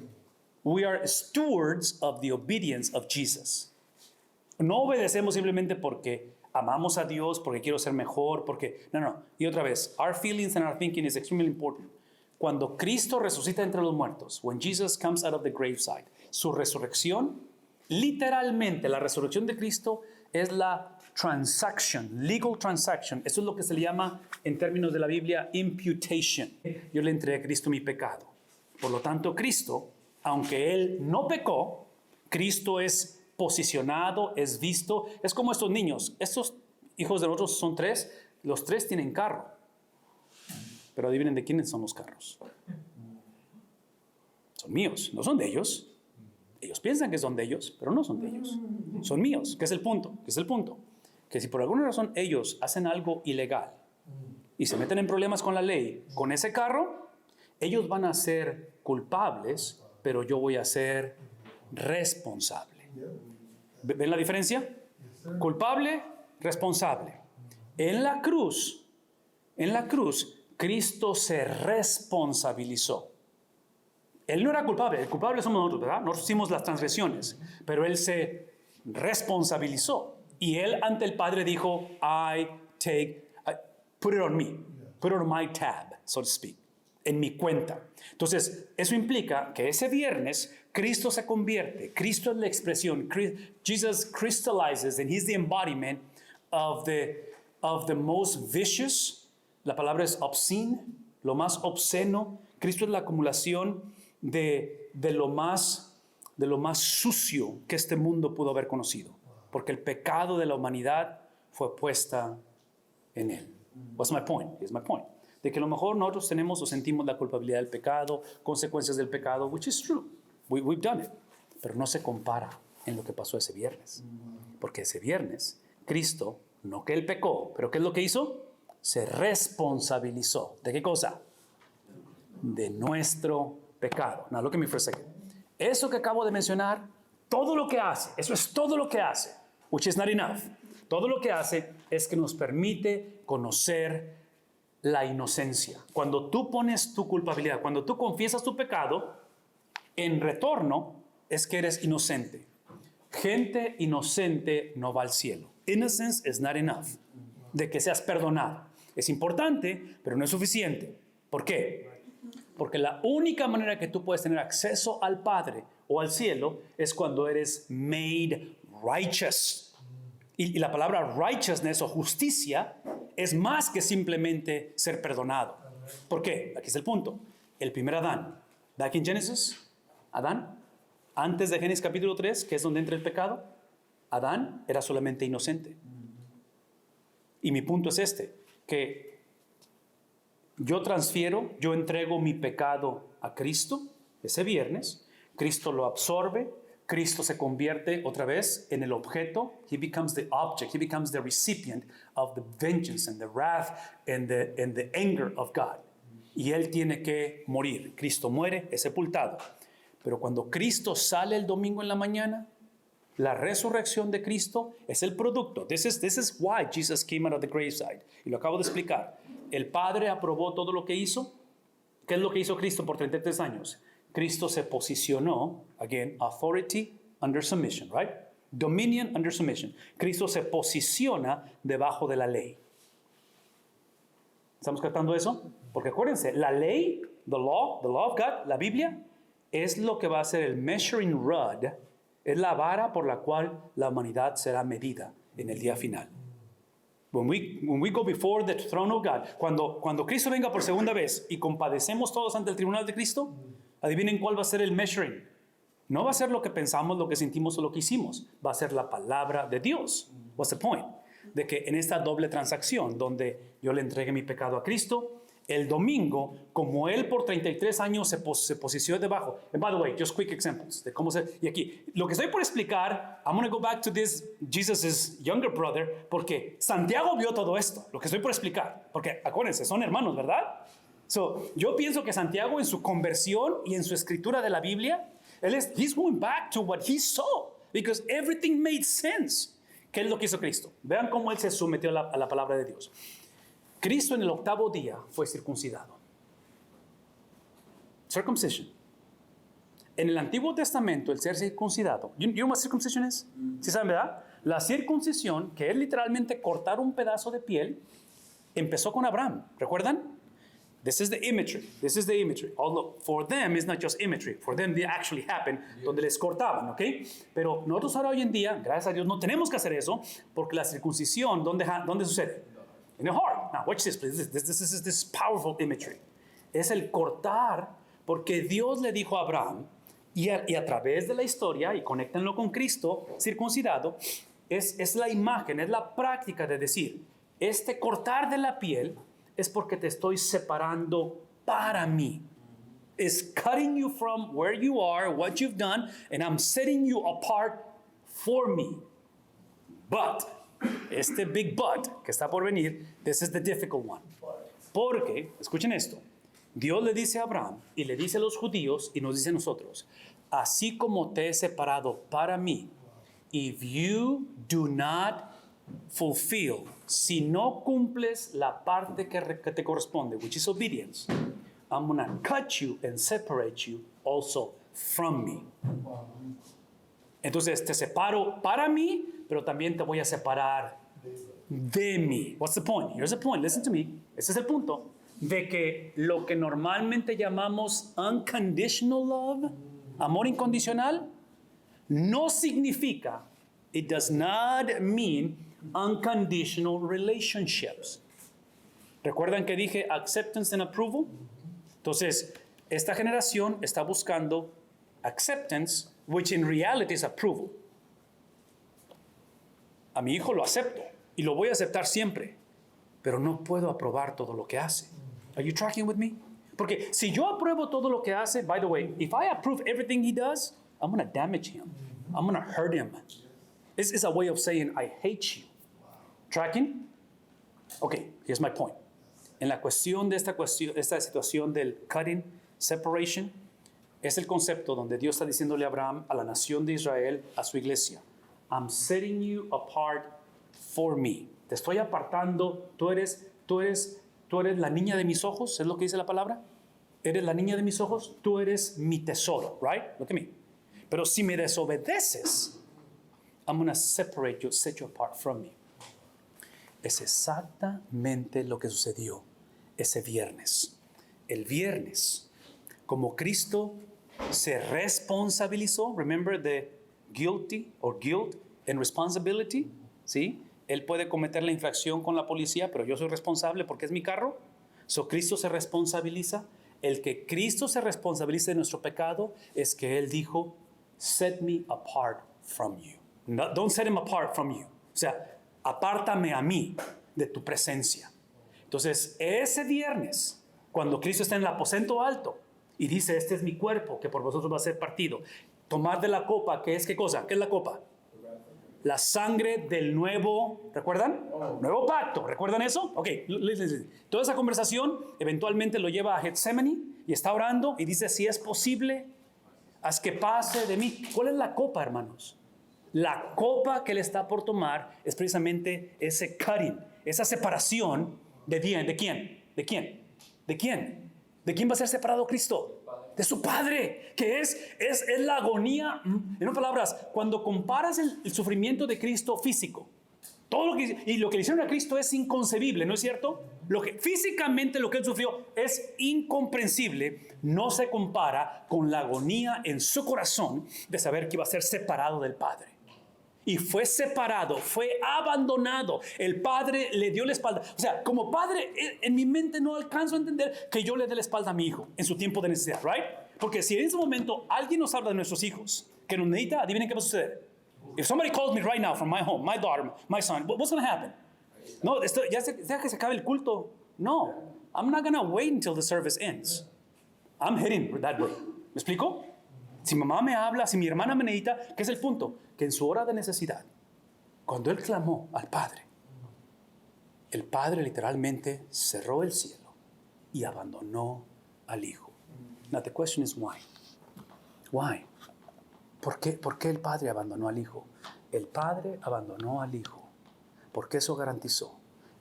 We are stewards of the obedience of Jesus. No obedecemos simplemente porque amamos a Dios, porque quiero ser mejor, porque... No. Y otra vez, our feelings and our thinking is extremely important. Cuando Cristo resucita entre los muertos, when Jesus comes out of the graveside, su resurrección, literalmente la resurrección de Cristo es la transaction, legal transaction. Eso es lo que se le llama en términos de la Biblia imputation. Yo le entregué a Cristo mi pecado. Por lo tanto, Cristo, aunque Él no pecó, Cristo es posicionado, es visto. Es como estos niños. Estos hijos de nosotros son 3. Los 3 tienen carro. Pero adivinen de quiénes son los carros. Son míos, no son de ellos. Ellos piensan que son de ellos, pero no son de ellos. Son míos. ¿Qué es el punto? ¿Qué es el punto? Que si por alguna razón ellos hacen algo ilegal y se meten en problemas con la ley, con ese carro, ellos van a ser culpables, pero yo voy a ser responsable. ¿Ven la diferencia? Culpable, responsable. En la cruz, Cristo se responsabilizó. Él no era culpable, el culpable somos nosotros, ¿verdad? Nosotros hicimos las transgresiones, pero Él se responsabilizó. Y Él ante el Padre dijo, put it on me, put it on my tab, so to speak, en mi cuenta. Entonces, eso implica que ese viernes Cristo se convierte, Cristo es la expresión, Jesus crystallizes and He's the embodiment of the most vicious, la palabra es obscene, lo más obsceno. Cristo es la acumulación de lo más sucio que este mundo pudo haber conocido, porque el pecado de la humanidad fue puesta en Él. What's my point? Here's my point. De que a lo mejor nosotros tenemos o sentimos la culpabilidad del pecado, consecuencias del pecado, which is true. We've done it. Pero no se compara en lo que pasó ese viernes. Porque ese viernes, Cristo, no que Él pecó, pero ¿qué es lo que hizo? Se responsabilizó. ¿De qué cosa? De nuestro pecado. Now look at me for a second. Eso que acabo de mencionar, todo lo que hace, eso es todo lo que hace, which is not enough. Todo lo que hace es que nos permite conocer la inocencia. Cuando tú pones tu culpabilidad, cuando tú confiesas tu pecado, en retorno es que eres inocente. Gente inocente no va al cielo. Innocence is not enough. De que seas perdonado. Es importante, pero no es suficiente. ¿Por qué? Porque la única manera que tú puedes tener acceso al Padre o al cielo es cuando eres made righteous. Y la palabra righteousness o justicia es más que simplemente ser perdonado. ¿Por qué? Aquí es el punto. El primer Adán, back in Genesis, Adán, antes de Génesis capítulo 3, que es donde entra el pecado, Adán era solamente inocente. Y mi punto es este, que yo entrego mi pecado a Cristo ese viernes, Cristo lo absorbe, Cristo se convierte otra vez en el objeto. He becomes the object. He becomes the recipient of the vengeance and the wrath and the anger of God. Y Él tiene que morir. Cristo muere, es sepultado. Pero cuando Cristo sale el domingo en la mañana, la resurrección de Cristo es el producto. This is why Jesus came out of the graveside. Y lo acabo de explicar. El Padre aprobó todo lo que hizo. ¿Qué es lo que hizo Cristo por 33 años? Cristo se posicionó, again, authority under submission, right? Dominion under submission. Cristo se posiciona debajo de la ley. ¿Estamos captando eso? Porque acuérdense, la ley, the law of God, la Biblia, es lo que va a ser el measuring rod, es la vara por la cual la humanidad será medida en el día final. When we go before the throne of God, cuando Cristo venga por segunda vez y compadecemos todos ante el tribunal de Cristo, adivinen cuál va a ser el measuring. No va a ser lo que pensamos, lo que sentimos o lo que hicimos. Va a ser la palabra de Dios. What's the point? De que en esta doble transacción, donde yo le entregué mi pecado a Cristo, el domingo, como Él por 33 años se posicionó debajo. And by the way, just quick examples de cómo se... Y aquí, lo que estoy por explicar, I'm going to go back to this, Jesus' younger brother, porque Santiago vio todo esto, lo que estoy por explicar. Porque acuérdense, son hermanos, ¿verdad? So, yo pienso que Santiago en su conversión y en su escritura de la Biblia, he's going back to what he saw, because everything made sense. ¿Qué es lo que hizo Cristo? Vean cómo Él se sometió a la palabra de Dios. Cristo en el 8º día fue circuncidado. Circumcision. En el Antiguo Testamento, el ser circuncidado, you know what circumcision is? ¿Sí saben, verdad? La circuncisión, que es literalmente cortar un pedazo de piel, empezó con Abraham. ¿Recuerdan? This is the imagery. This is the imagery. Although for them it's not just imagery. For them they actually happened donde les cortaban, ¿ok? Pero nosotros ahora hoy en día, gracias a Dios, no tenemos que hacer eso porque la circuncisión, ¿dónde sucede? In the heart. Now watch this, please. This is powerful imagery. Es el cortar porque Dios le dijo a Abraham y a través de la historia, y conéctenlo con Cristo circuncidado, es la imagen, es la práctica de decir, este cortar de la piel es porque te estoy separando para mí. It's cutting you from where you are, what you've done, and I'm setting you apart for me. But, este big but que está por venir, this is the difficult one. Porque, escuchen esto, Dios le dice a Abraham y le dice a los judíos y nos dice a nosotros, así como te he separado para mí, if you do not fulfill, si no cumples la parte que te corresponde, which is obedience, I'm going to cut you and separate you also from me. Entonces te separo para mí, pero también te voy a separar de mí. What's the point? Here's the point. Listen to me. Ese es el punto. De que lo que normalmente llamamos unconditional love, amor incondicional, no significa, it does not mean unconditional relationships. ¿Recuerdan que dije acceptance and approval? Entonces, esta generación está buscando acceptance, which in reality is approval. A mi hijo lo acepto y lo voy a aceptar siempre, pero no puedo aprobar todo lo que hace. Are you tracking with me? Porque si yo apruebo todo lo que hace, by the way, if I approve everything he does, I'm going to damage him. I'm going to hurt him. This is a way of saying, I hate you. Tracking? Okay, here's my point. En la cuestión de esta situación del cutting, separation, es el concepto donde Dios está diciéndole a Abraham, a la nación de Israel, a su iglesia, I'm setting you apart for me. Te estoy apartando, tú eres la niña de mis ojos, ¿es lo que dice la palabra? Eres la niña de mis ojos, tú eres mi tesoro, right? Look at me. Pero si me desobedeces, I'm going to separate you, set you apart from me. Es exactamente lo que sucedió ese viernes. El viernes, como Cristo se responsabilizó, remember the guilty or guilt and responsibility, ¿sí? Él puede cometer la infracción con la policía, pero yo soy responsable porque es mi carro. So Cristo se responsabiliza. El que Cristo se responsabilice de nuestro pecado es que Él dijo, set me apart from you. No, don't set him apart from you. O sea, apártame a mí de tu presencia. Entonces, ese viernes, cuando Cristo está en el aposento alto y dice, este es mi cuerpo que por vosotros va a ser partido, tomar de la copa, que es, ¿qué cosa? ¿Qué es la copa? La sangre del nuevo, ¿recuerdan? Nuevo pacto, ¿recuerdan eso? Ok, toda esa conversación eventualmente lo lleva a Getsemaní y está orando y dice, si es posible, haz que pase de mí. ¿Cuál es la copa, hermanos? La copa que él está por tomar es precisamente ese cutting, esa separación de quién, de quién, de quién, de quién, de quién va a ser separado Cristo. De su Padre, que es la agonía. En otras palabras, cuando comparas el sufrimiento de Cristo físico, todo lo que le hicieron a Cristo es inconcebible, ¿no es cierto? Físicamente lo que él sufrió es incomprensible, no se compara con la agonía en su corazón de saber que iba a ser separado del Padre. Y fue separado, fue abandonado. El Padre le dio la espalda. O sea, como padre, en mi mente no alcanzo a entender que yo le dé la espalda a mi hijo en su tiempo de necesidad, ¿right? Porque si en ese momento alguien nos habla de nuestros hijos que nos necesita, adivinen qué va a suceder. If somebody calls me right now from my home, my daughter, my son, what's going to happen? No, ya que se acabe el culto. No, I'm not going to wait until the service ends. I'm heading that way. ¿Me explico? Si mamá me habla, si mi hermana me necesita, ¿qué es el punto? Que en su hora de necesidad, cuando él clamó al Padre, el Padre literalmente cerró el cielo y abandonó al Hijo. Now the question is why? Why? ¿Por qué el Padre abandonó al Hijo? El Padre abandonó al Hijo porque eso garantizó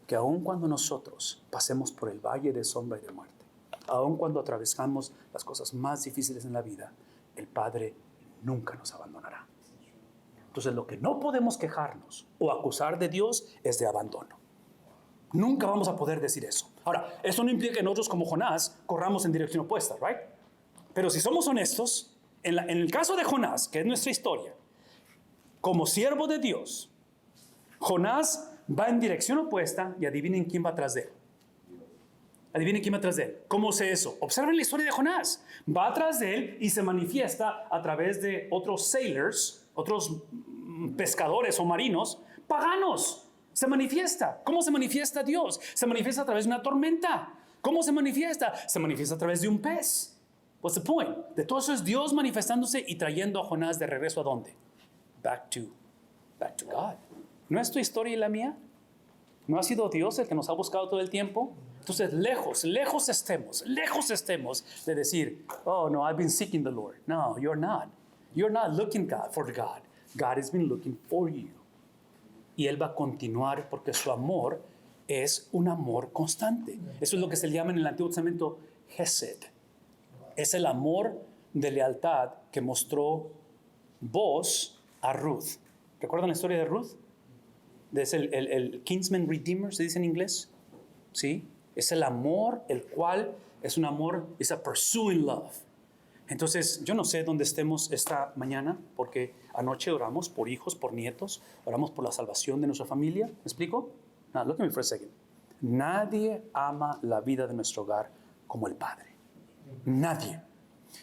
que aun cuando nosotros pasemos por el valle de sombra y de muerte, aun cuando atravesamos las cosas más difíciles en la vida, el Padre nunca nos abandonará. Entonces, lo que no podemos quejarnos o acusar de Dios es de abandono. Nunca vamos a poder decir eso. Ahora, eso no implica que nosotros como Jonás corramos en dirección opuesta, ¿right? Pero si somos honestos, en el caso de Jonás, que es nuestra historia, como siervo de Dios, Jonás va en dirección opuesta y adivinen quién va atrás de él. Adivinen quién va atrás de él. ¿Cómo sé eso? Observen la historia de Jonás. Va atrás de él y se manifiesta a través de otros sailors, otros pescadores o marinos, paganos. Se manifiesta. ¿Cómo se manifiesta Dios? Se manifiesta a través de una tormenta. ¿Cómo se manifiesta? Se manifiesta a través de un pez. What's the point? De todo eso es Dios manifestándose y trayendo a Jonás de regreso ¿a dónde? Back to God. ¿No es tu historia y la mía? ¿No ha sido Dios el que nos ha buscado todo el tiempo? Entonces, lejos estemos de decir, oh, no, I've been seeking the Lord. No, you're not. You're not looking for God. God has been looking for you. Y Él va a continuar porque su amor es un amor constante. Eso es lo que se llama en el Antiguo Testamento Hesed. Es el amor de lealtad que mostró Boaz a Ruth. ¿Recuerdan la historia de Ruth? Es el kinsman redeemer, se dice en inglés. ¿Sí? Es el amor, el cual es un amor, es a pursuing love. Entonces, yo no sé dónde estemos esta mañana, porque anoche oramos por hijos, por nietos, oramos por la salvación de nuestra familia. ¿Me explico? Now, look at me for a second. Nadie ama la vida de nuestro hogar como el Padre. Nadie.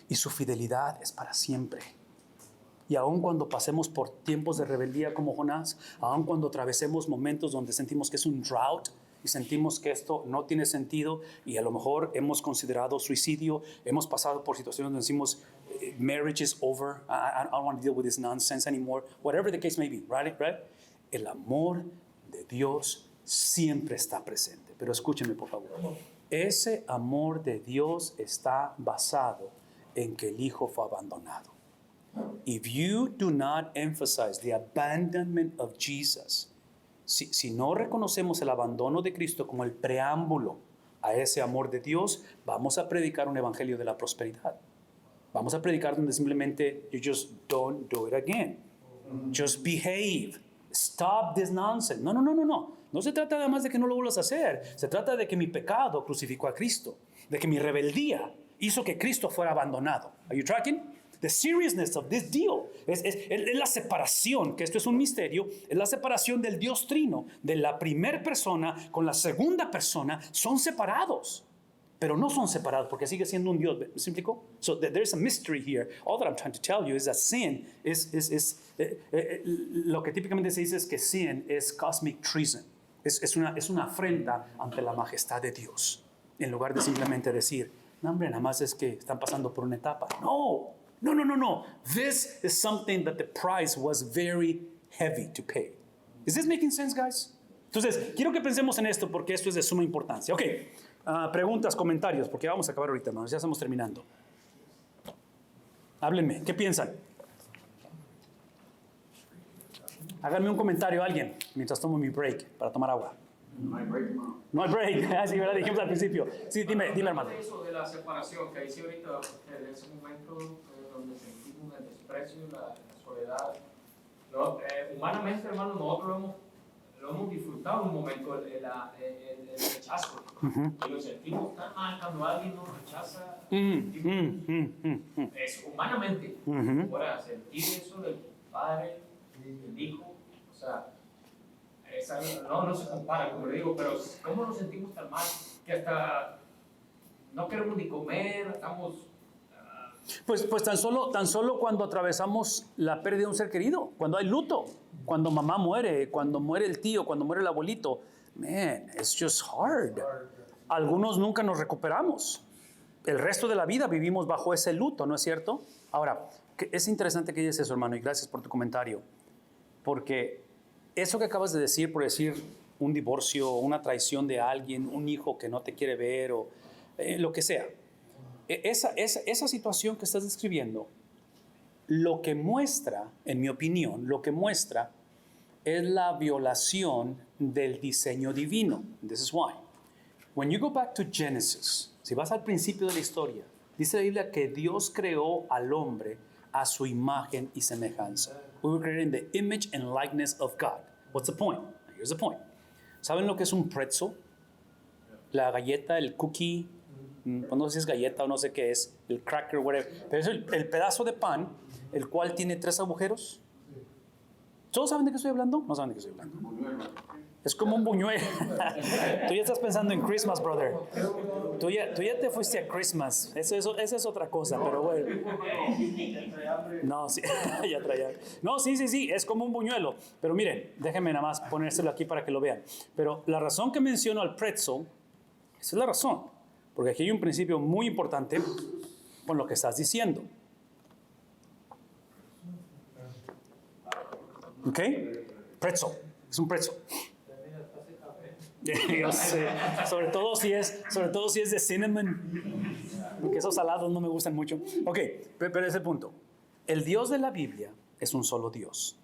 Y su fidelidad es para siempre. Y aun cuando pasemos por tiempos de rebeldía como Jonás, aun cuando atravesemos momentos donde sentimos que es un drought y sentimos que esto no tiene sentido y a lo mejor hemos considerado suicidio, hemos pasado por situaciones donde decimos marriage is over, I don't want to deal with this nonsense anymore, whatever the case may be, right? El amor de Dios siempre está presente. Pero escúchenme, por favor. Ese amor de Dios está basado en que el Hijo fue abandonado. If you do not emphasize the abandonment of Jesus, si no reconocemos el abandono de Cristo como el preámbulo a ese amor de Dios, vamos a predicar un evangelio de la prosperidad. Vamos a predicar donde simplemente you just don't do it again. Just behave. Stop this nonsense. No. No se trata nada más de que no lo vuelvas a hacer. Se trata de que mi pecado crucificó a Cristo. De que mi rebeldía hizo que Cristo fuera abandonado. Are you tracking? The seriousness of this deal es la separación, que esto es un misterio, es la separación del Dios Trino, de la primera persona con la segunda persona, son separados. Pero no son separados porque sigue siendo un Dios. ¿Me explico? So there's a mystery here. All that I'm trying to tell you is that sin lo que típicamente se dice es que sin es cosmic treason. Es una afrenta ante la majestad de Dios. En lugar de simplemente decir, no hombre, nada más es que están pasando por una etapa. No, No, no, no, no. This is something that the price was very heavy to pay. Is this making sense, guys? Entonces, quiero que pensemos en esto porque esto es de suma importancia. Ok, preguntas, comentarios, porque vamos a acabar ahorita, hermanos, ya estamos terminando. Háblenme, ¿qué piensan? Háganme un comentario alguien mientras tomo mi break para tomar agua. No hay break, hermano. No hay break, así, ¿verdad? Dijimos al principio. Sí, dime, hermano. Eso de la separación que dice ahorita, en ese momento donde sentimos el desprecio, la soledad. No, humanamente, hermano, nosotros lo hemos disfrutado un momento, el rechazo. Y lo sentimos tan mal cuando alguien nos rechaza. Es humanamente. Ahora, sentir eso del padre, del hijo, o sea, no se compara, como le digo, pero ¿cómo nos sentimos tan mal que hasta no queremos ni comer, estamos... Pues tan solo cuando atravesamos la pérdida de un ser querido, cuando hay luto, cuando mamá muere, cuando muere el tío, cuando muere el abuelito. Man, it's just hard. Algunos nunca nos recuperamos. El resto de la vida vivimos bajo ese luto, ¿no es cierto? Ahora, es interesante que dices eso, hermano, y gracias por tu comentario. Porque eso que acabas de decir, por decir un divorcio, una traición de alguien, un hijo que no te quiere ver o lo que sea, esa situación que estás describiendo, lo que muestra, en mi opinión, lo que muestra es la violación del diseño divino. This is why. When you go back to Genesis, si vas al principio de la historia, dice la Biblia que Dios creó al hombre a su imagen y semejanza. We were created in the image and likeness of God. What's the point? Here's the point. ¿Saben lo que es un pretzel? La galleta, el cookie, no sé si es galleta o no sé qué es, el cracker, whatever. Pero es el pedazo de pan, el cual tiene 3 agujeros. ¿Todos saben de qué estoy hablando? No saben de qué estoy hablando. Es como un buñuelo. Tú ya estás pensando en Christmas, brother. Tú ya te fuiste a Christmas. Esa es otra cosa, pero bueno. No, sí, ya traía. No, sí, es como un buñuelo. Pero miren, déjenme nada más ponérselo aquí para que lo vean. Pero la razón que menciono al pretzel, esa es la razón. Porque aquí hay un principio muy importante con lo que estás diciendo. ¿Ok? Pretzel. Es un pretzel. Yo sé. Sobre todo si es de cinnamon. Porque esos salados no me gustan mucho. Ok, pero ese punto. El Dios de la Biblia es un solo Dios.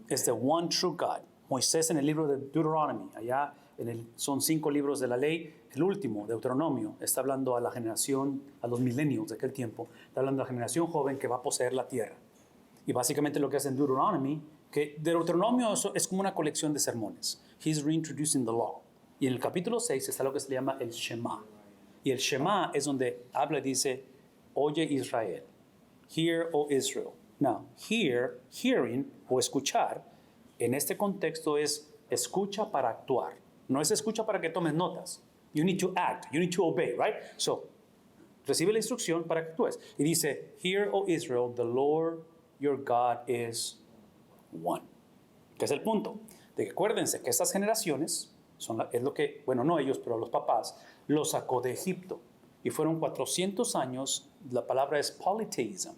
Es the one true God. Moisés en el libro de Deuteronomy, allá son 5 libros de la ley. El último, Deuteronomio, está hablando a la generación, a los millennials de aquel tiempo. Está hablando a la generación joven que va a poseer la tierra. Y básicamente lo que hace en Deuteronomy, que Deuteronomio es como una colección de sermones. He's reintroducing the law. Y en el capítulo 6 está lo que se llama el Shema. Y el Shema es donde habla y dice, oye Israel, hear, O Israel. Now, hearing o escuchar, en este contexto es escucha para actuar. No es escucha para que tomes notas. You need to act, you need to obey, right? So, recibe la instrucción para que actúes. Y dice, hear, O Israel, the Lord your God is one. Que es el punto. De que acuérdense que estas generaciones es lo que, bueno, no ellos, pero los papás, los sacó de Egipto. Y fueron 400 años, la palabra es polytheism,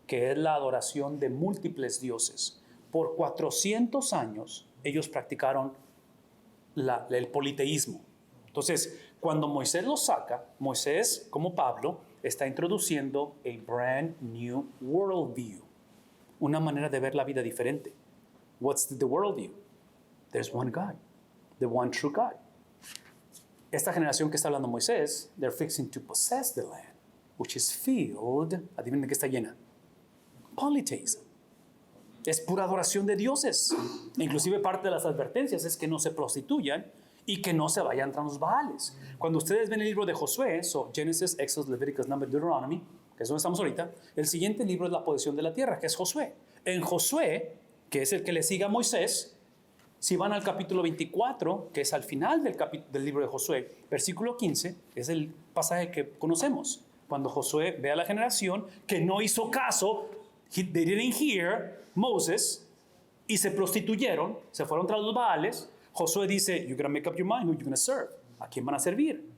que es la adoración de múltiples dioses. Por 400 años ellos practicaron el politeísmo. Entonces, cuando Moisés los saca, Moisés, como Pablo, está introduciendo a brand new worldview, una manera de ver la vida diferente. What's the worldview? There's one God, the one true God. Esta generación que está hablando Moisés, they're fixing to possess the land, which is filled, adivinen de qué está llena, polytheism. Es pura adoración de dioses. Inclusive parte de las advertencias es que no se prostituyan y que no se vayan tras los Baales. Cuando ustedes ven el libro de Josué, Genesis, Exodus, Leviticus, Numbers, Deuteronomy, que es donde estamos ahorita, el siguiente libro es la posesión de la tierra, que es Josué. En Josué, que es el que le sigue a Moisés, si van al capítulo 24, que es al final del libro de Josué, versículo 15, es el pasaje que conocemos. Cuando Josué ve a la generación que no hizo caso, they didn't hear Moses, y se prostituyeron, se fueron tras los Baales. Josué dice, you're going to make up your mind who you're going to serve. ¿A quién van a servir?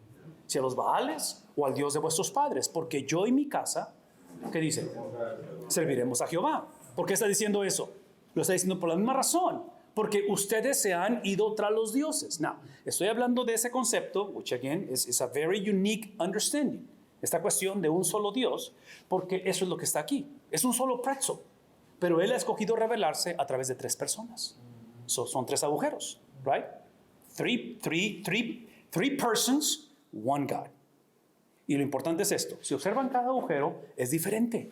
¿Si a los Baales o al Dios de vuestros padres? Porque yo y mi casa ¿Qué dice? Serviremos a Jehová. ¿Por qué está diciendo eso? Lo está diciendo por la misma razón. Porque ustedes se han ido tras los dioses. Now, estoy hablando de ese concepto, which again is a very unique understanding. Esta cuestión de un solo Dios, porque eso es lo que está aquí. Es un solo pretzel. Pero Él ha escogido revelarse a través de 3 personas. Son 3 agujeros, right? Three persons, one God. Y lo importante es esto. Si observan cada agujero, es diferente.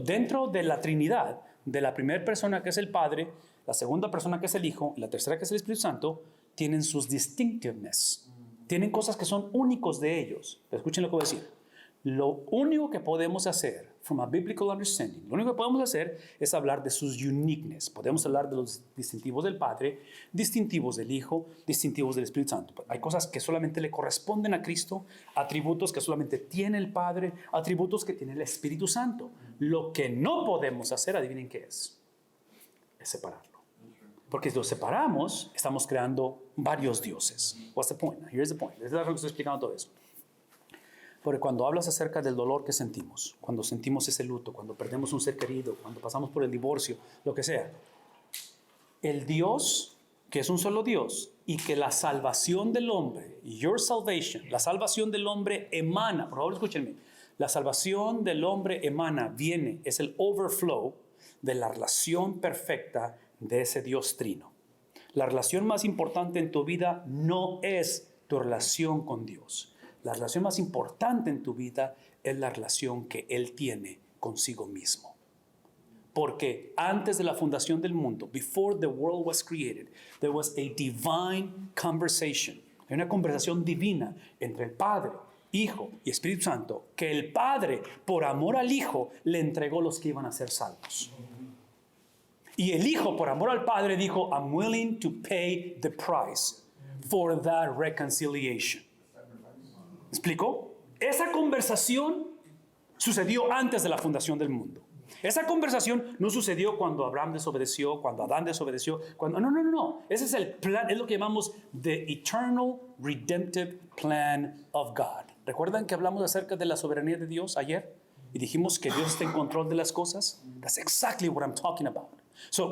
Dentro de la Trinidad, de la primera persona que es el Padre, la segunda persona que es el Hijo y la tercera que es el Espíritu Santo, tienen sus distinctiveness. Tienen cosas que son únicos de ellos. Pero escuchen lo que voy a decir. Lo único que podemos hacer, from a biblical understanding, lo único que podemos hacer es hablar de sus uniqueness. Podemos hablar de los distintivos del Padre, distintivos del Hijo, distintivos del Espíritu Santo. Hay cosas que solamente le corresponden a Cristo, atributos que solamente tiene el Padre, atributos que tiene el Espíritu Santo. Lo que no podemos hacer, adivinen qué es separarlo. Porque si lo separamos, estamos creando varios dioses. What's the point? Here's the point. Es lo que estoy explicando todo eso. Porque cuando hablas acerca del dolor que sentimos, cuando sentimos ese luto, cuando perdemos un ser querido, cuando pasamos por el divorcio, lo que sea, el Dios, que es un solo Dios, y que la salvación del hombre, your salvation, la salvación del hombre emana, por favor escúchenme, la salvación del hombre emana, viene, es el overflow de la relación perfecta de ese Dios trino. La relación más importante en tu vida no es tu relación con Dios. La relación más importante en tu vida es la relación que Él tiene consigo mismo. Porque antes de la fundación del mundo, before the world was created, there was a divine conversation. Hay una conversación divina entre el Padre, Hijo y Espíritu Santo, que el Padre, por amor al Hijo, le entregó los que iban a ser salvos. Y el Hijo, por amor al Padre, dijo, I'm willing to pay the price for that reconciliation. ¿Explicó? Esa conversación sucedió antes de la fundación del mundo. Esa conversación no sucedió cuando Abraham desobedeció, cuando Adán desobedeció. No. Ese es el plan, es lo que llamamos the eternal redemptive plan of God. ¿Recuerdan que hablamos acerca de la soberanía de Dios ayer? Y dijimos que Dios está en control de las cosas. That's exactly what I'm talking about.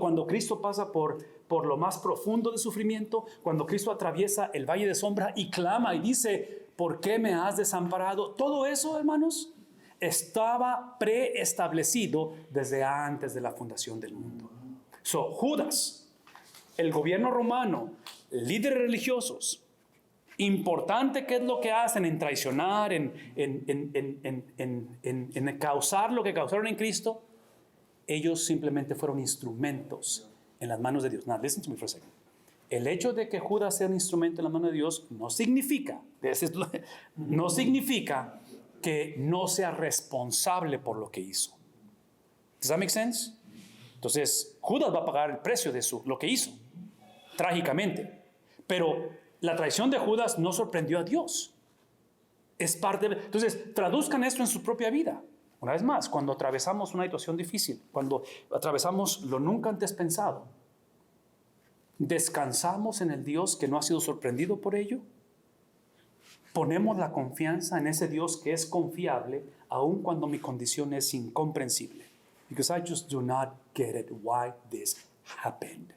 Cuando Cristo pasa por lo más profundo de sufrimiento, cuando Cristo atraviesa el valle de sombra y clama y dice, ¿por qué me has desamparado? Todo eso, hermanos, estaba preestablecido desde antes de la fundación del mundo. Judas, el gobierno romano, líderes religiosos, importante qué es lo que hacen en traicionar, en causar lo que causaron en Cristo. Ellos simplemente fueron instrumentos en las manos de Dios. Now, listen to me for a second. El hecho de que Judas sea un instrumento en la mano de Dios no significa que no sea responsable por lo que hizo. Does that make sense? Entonces, Judas va a pagar el precio de lo que hizo, trágicamente. Pero la traición de Judas no sorprendió a Dios. Es parte de... Entonces, traduzcan esto en su propia vida. Una vez más, cuando atravesamos una situación difícil, cuando atravesamos lo nunca antes pensado, ¿descansamos en el Dios que no ha sido sorprendido por ello? ¿Ponemos la confianza en ese Dios que es confiable, aun cuando mi condición es incomprensible? Because I just do not get it why this happened.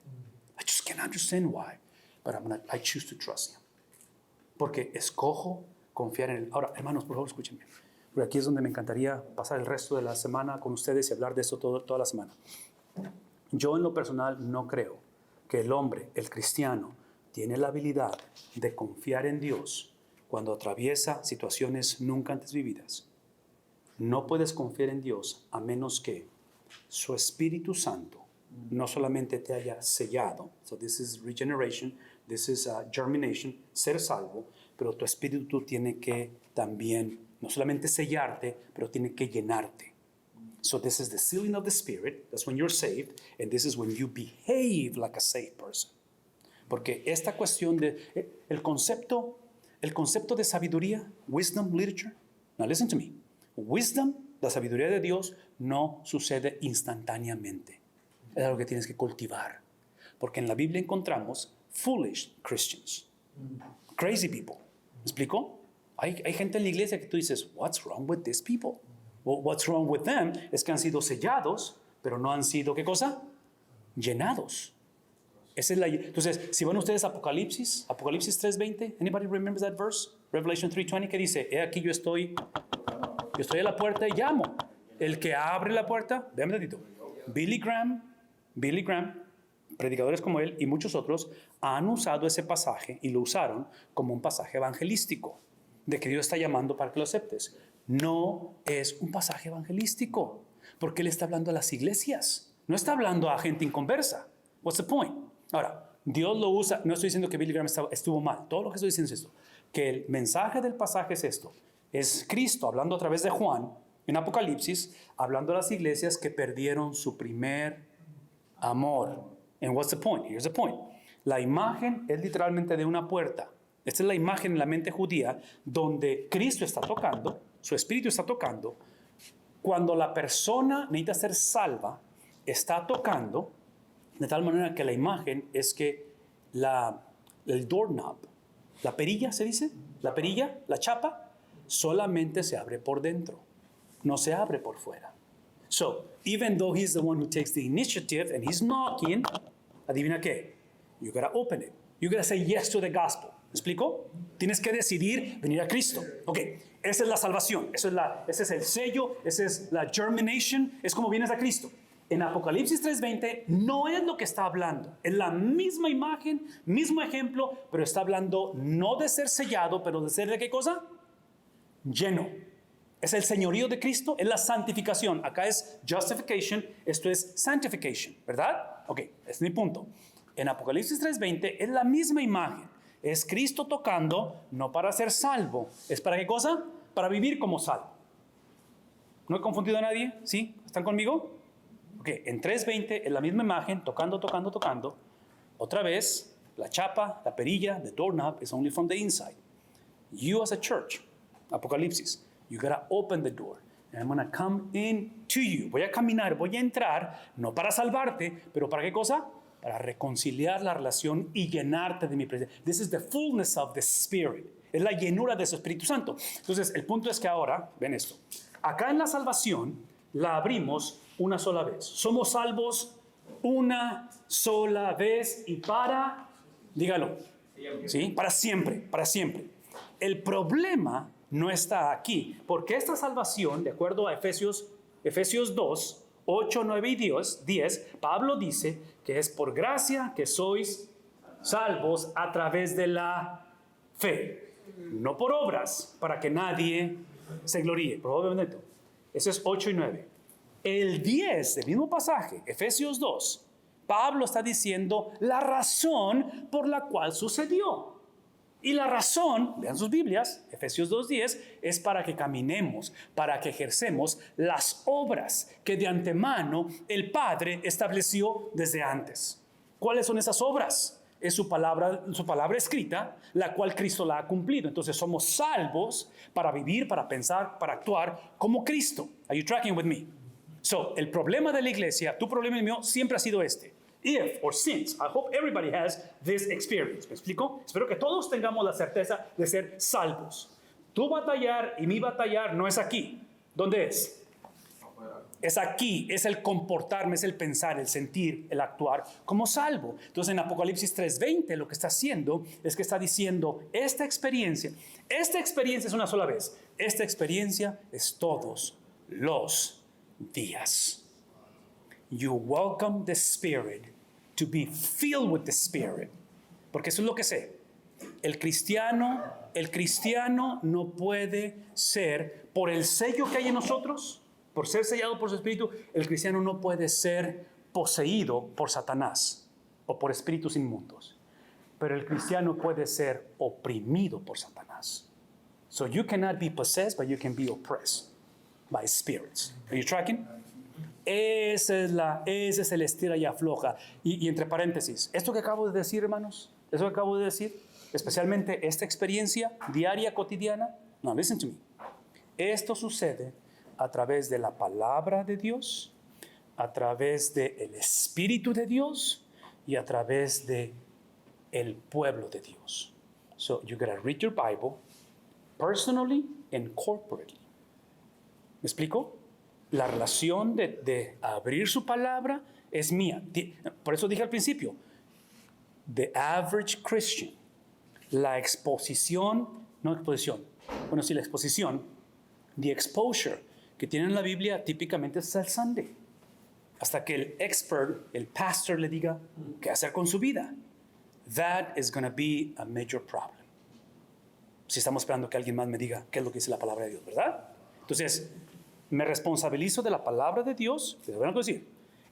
I just can't understand why, but I choose to trust Him. Porque escojo confiar en Él. Ahora, hermanos, por favor, escúchenme. Porque aquí es donde me encantaría pasar el resto de la semana con ustedes y hablar de esto toda la semana. Yo en lo personal no creo que el hombre, el cristiano, tiene la habilidad de confiar en Dios cuando atraviesa situaciones nunca antes vividas. No puedes confiar en Dios a menos que su Espíritu Santo no solamente te haya sellado. So this is regeneration, this is germination, ser salvo, pero tu Espíritu tiene que también no solamente sellarte, pero tiene que llenarte. So this is the sealing of the Spirit. That's when you're saved. And this is when you behave like a saved person. Porque esta cuestión de... El concepto de sabiduría, wisdom, literature. Now listen to me. Wisdom, la sabiduría de Dios, no sucede instantáneamente. Es algo que tienes que cultivar. Porque en la Biblia encontramos foolish Christians. Crazy people. ¿Me explico? Hay gente en la iglesia que tú dices, what's wrong with these people? Well, what's wrong with them es que han sido sellados, pero no han sido, ¿qué cosa? Llenados. Esa es entonces, si van ustedes a Apocalipsis 3:20, anybody remembers that verse? Revelation 3:20, que dice, he aquí yo estoy a la puerta y llamo. El que abre la puerta, déjame un ratito. Billy Graham, predicadores como él y muchos otros han usado ese pasaje y lo usaron como un pasaje evangelístico, de que Dios está llamando para que lo aceptes. No es un pasaje evangelístico, porque él está hablando a las iglesias, no está hablando a gente inconversa. What's the point? Ahora, Dios lo usa, no estoy diciendo que Billy Graham estuvo mal, todo lo que estoy diciendo es esto, que el mensaje del pasaje es esto, es Cristo hablando a través de Juan, en Apocalipsis, hablando a las iglesias que perdieron su primer amor. And what's the point? Here's the point. La imagen es literalmente de una puerta. Esta es la imagen en la mente judía donde Cristo está tocando, su espíritu está tocando. Cuando la persona necesita ser salva, está tocando de tal manera que la imagen es que el doorknob, la perilla se dice, la perilla, la chapa, solamente se abre por dentro. No se abre por fuera. So, even though he's the one who takes the initiative and he's knocking, adivina qué, you gotta open it. You gotta say yes to the gospel. ¿Me explico? Tienes que decidir venir a Cristo. Ok, esa es la salvación, ese es el sello, esa es la germination, es como vienes a Cristo. En Apocalipsis 3:20 no es lo que está hablando, es la misma imagen, mismo ejemplo, pero está hablando no de ser sellado, pero de ser ¿de qué cosa? Lleno. Es el señorío de Cristo, es la santificación. Acá es justification, esto es sanctification, ¿verdad? Ok, es mi punto. En Apocalipsis 3:20 es la misma imagen. Es Cristo tocando, no para ser salvo. ¿Es para qué cosa? Para vivir como salvo. ¿No he confundido a nadie? ¿Sí? ¿Están conmigo? Ok, en 3:20 es la misma imagen, tocando. Otra vez, la chapa, la perilla, the doorknob is only from the inside. You as a church, Apocalipsis, you gotta open the door. And I'm gonna come in to you. Voy a caminar, voy a entrar, no para salvarte, pero ¿para qué cosa? Para reconciliar la relación y llenarte de mi presencia. This is the fullness of the Spirit. Es la llenura de su Espíritu Santo. Entonces, el punto es que ahora, ven esto. Acá en la salvación, la abrimos una sola vez. Somos salvos una sola vez y para, dígalo, ¿sí? Para siempre. El problema no está aquí, porque esta salvación, de acuerdo a Efesios 2, 8, 9 y 10, Pablo dice que es por gracia que sois salvos a través de la fe, no por obras, para que nadie se gloríe. Probablemente. Eso es 8 y 9. El 10 del mismo pasaje, Efesios 2, Pablo está diciendo la razón por la cual sucedió. Y la razón, vean sus Biblias, Efesios 2:10, es para que caminemos, para que ejercemos las obras que de antemano el Padre estableció desde antes. ¿Cuáles son esas obras? Es su palabra escrita, la cual Cristo la ha cumplido. Entonces somos salvos para vivir, para pensar, para actuar como Cristo. Are you tracking with me? So, el problema de la iglesia, tu problema y el mío, siempre ha sido este. If or since, I hope everybody has this experience. ¿Me explico? Espero que todos tengamos la certeza de ser salvos. Tu batallar y mi batallar no es aquí. ¿Dónde es? Es aquí, es el comportarme, es el pensar, el sentir, el actuar como salvo. Entonces en Apocalipsis 3:20 lo que está haciendo es que está diciendo esta experiencia es una sola vez. Esta experiencia es todos los días. You welcome the Spirit to be filled with the Spirit. Porque eso es lo que sé. El cristiano no puede ser, por el sello que hay en nosotros, por ser sellado por su Espíritu, el cristiano no puede ser poseído por Satanás o por espíritus inmundos. Pero el cristiano puede ser oprimido por Satanás. So you cannot be possessed, but you can be oppressed by spirits. Are you tracking? Ese es el estira y afloja. Y entre paréntesis, esto que acabo de decir, hermanos, especialmente esta experiencia diaria, cotidiana, no, listen to me. Esto sucede a través de la palabra de Dios, a través del Espíritu de Dios y a través de el pueblo de Dios. So you gotta read your Bible personally and corporately. ¿Me explico? La relación de abrir su palabra es mía. Por eso dije al principio, the average Christian, la exposición, no exposición, bueno, sí, la exposición, the exposure que tiene en la Biblia típicamente es el Sunday. Hasta que el expert, el pastor le diga qué hacer con su vida. That is going to be a major problem. Si estamos esperando que alguien más me diga qué es lo que dice la palabra de Dios, ¿verdad? Entonces, me responsabilizo de la palabra de Dios. Te voy a decir,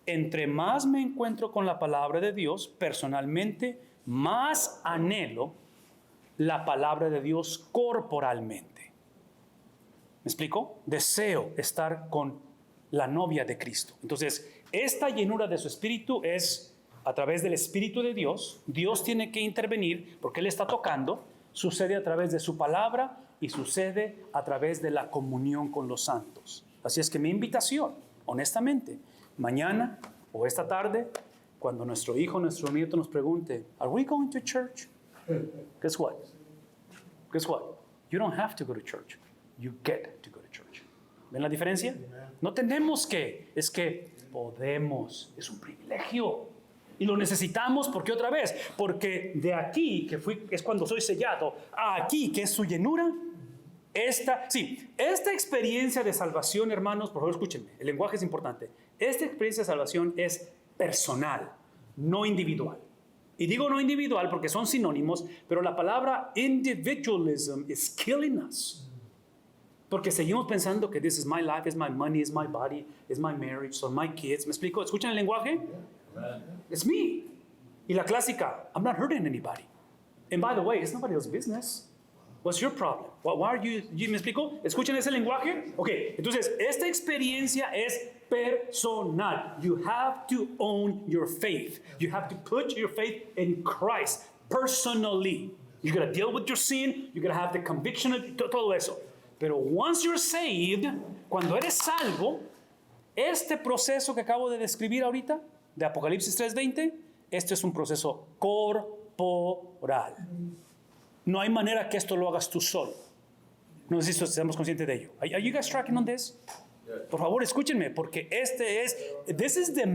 entre más me encuentro con la palabra de Dios, personalmente, más anhelo la palabra de Dios corporalmente. ¿Me explico? Deseo estar con la novia de Cristo. Entonces, esta llenura de su espíritu es a través del Espíritu de Dios. Dios tiene que intervenir porque Él está tocando. Sucede a través de su palabra y sucede a través de la comunión con los santos. Así es que mi invitación, honestamente, mañana o esta tarde, cuando nuestro hijo, nuestro nieto nos pregunte, ¿Are we going to church? Guess what? Guess what? You don't have to go to church. You get to go to church. ¿Ven la diferencia? No tenemos que, es que podemos. Es un privilegio. Y lo necesitamos porque otra vez, porque de aquí, es cuando soy sellado, a aquí, que es su llenura, esta experiencia de salvación, hermanos, por favor escúchenme, el lenguaje es importante. Esta experiencia de salvación es personal, no individual. Y digo no individual porque son sinónimos, pero la palabra individualism is killing us. Porque seguimos pensando que this is my life, is my money, is my body, is my marriage, son my kids. ¿Me explico? ¿Escuchan el lenguaje? It's me. Y la clásica, I'm not hurting anybody. And by the way, it's nobody else's business. What's your problem? Why are you ¿me explico? ¿Escuchan ese lenguaje? Ok, entonces, esta experiencia es personal. You have to own your faith. You have to put your faith in Christ personally. You got to deal with your sin. You got to have the conviction of todo eso. Pero once you're saved, cuando eres salvo, este proceso que acabo de describir ahorita, de Apocalipsis 3:20, este es un proceso corporal. No hay manera que esto lo hagas tú solo. No sé si estamos conscientes de ello. Are you guys tracking on this? Por favor, escúchenme, porque this is the